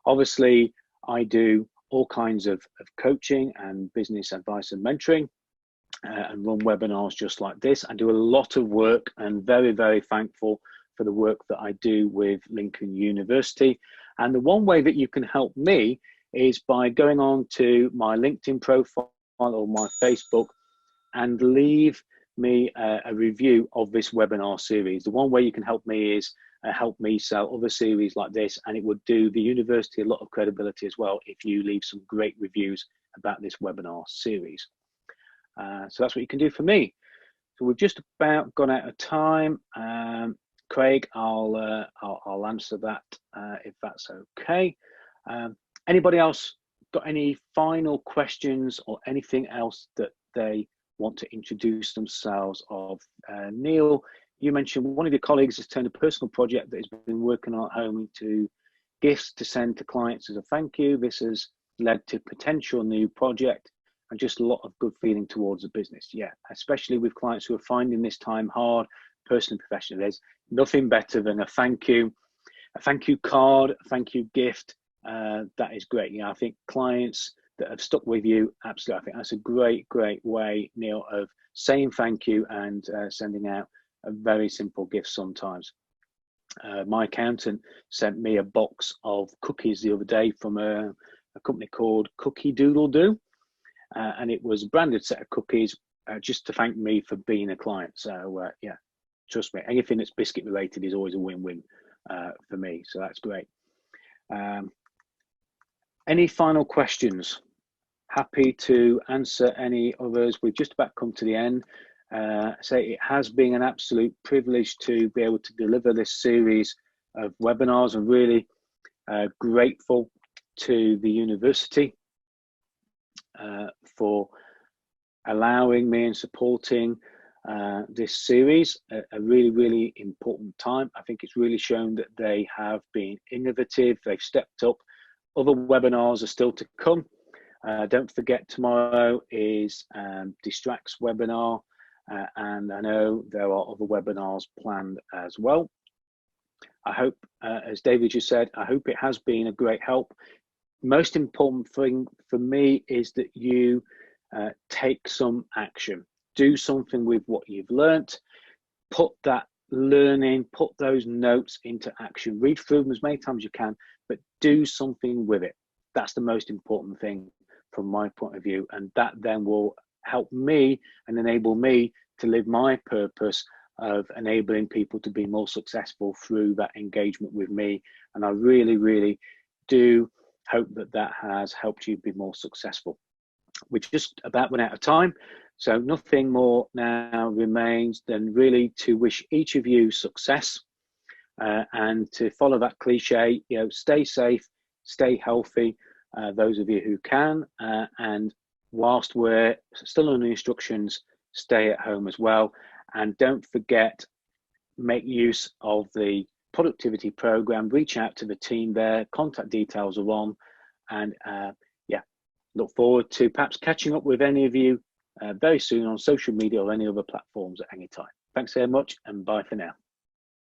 Obviously, I do all kinds of coaching and business advice and mentoring, and run webinars just like this. I do a lot of work, and very, very thankful for the work that I do with Lincoln University. And the one way that you can help me is by going on to my LinkedIn profile or my Facebook and leave me a review of this webinar series. The one way you can help me is help me sell other series like this, and it would do the university a lot of credibility as well if you leave some great reviews about this webinar series. So that's what you can do for me. So we've just about gone out of time. Craig, I'll answer that if that's okay. Anybody else got any final questions or anything else that they want to introduce themselves of? Neil, you mentioned one of your colleagues has turned a personal project that has been working on at home into gifts to send to clients as a thank you. This has led to potential new project and just a lot of good feeling towards the business. Yeah, especially with clients who are finding this time hard, personal and professional. There's nothing better than a thank you card, a thank you gift. That is great. I think clients that have stuck with you, absolutely, I think that's a great way, Neil, of saying thank you and sending out a very simple gift sometimes. My accountant sent me a box of cookies the other day from a company called Cookie Doodle Doo, and it was a branded set of cookies just to thank me for being a client. So yeah, trust me, anything that's biscuit related is always a win-win for me, so that's great. Any final questions? Happy to answer any others. We've just about come to the end. say it has been an absolute privilege to be able to deliver this series of webinars. I'm really grateful to the university for allowing me and supporting this series, a really, really important time. I think it's really shown that they have been innovative, they've stepped up. Other webinars are still to come. Don't forget, tomorrow is Distract's webinar, and I know there are other webinars planned as well. I hope, as David just said, I hope it has been a great help. Most important thing for me is that you take some action. Do something with what you've learnt. Put that learning, put those notes into action. Read through them as many times as you can, but do something with it. That's the most important thing from my point of view, and that then will help me and enable me to live my purpose of enabling people to be more successful through that engagement with me. And I really, really do hope that that has helped you be more successful. We're just about run out of time, so nothing more now remains than really to wish each of you success, and to follow that cliche, you know, stay safe, stay healthy, those of you who can, and whilst we're still under instructions, stay at home as well. And don't forget, make use of the productivity program, reach out to the team there, contact details are on, and yeah, look forward to perhaps catching up with any of you very soon on social media or any other platforms at any time. Thanks very much, and bye for now.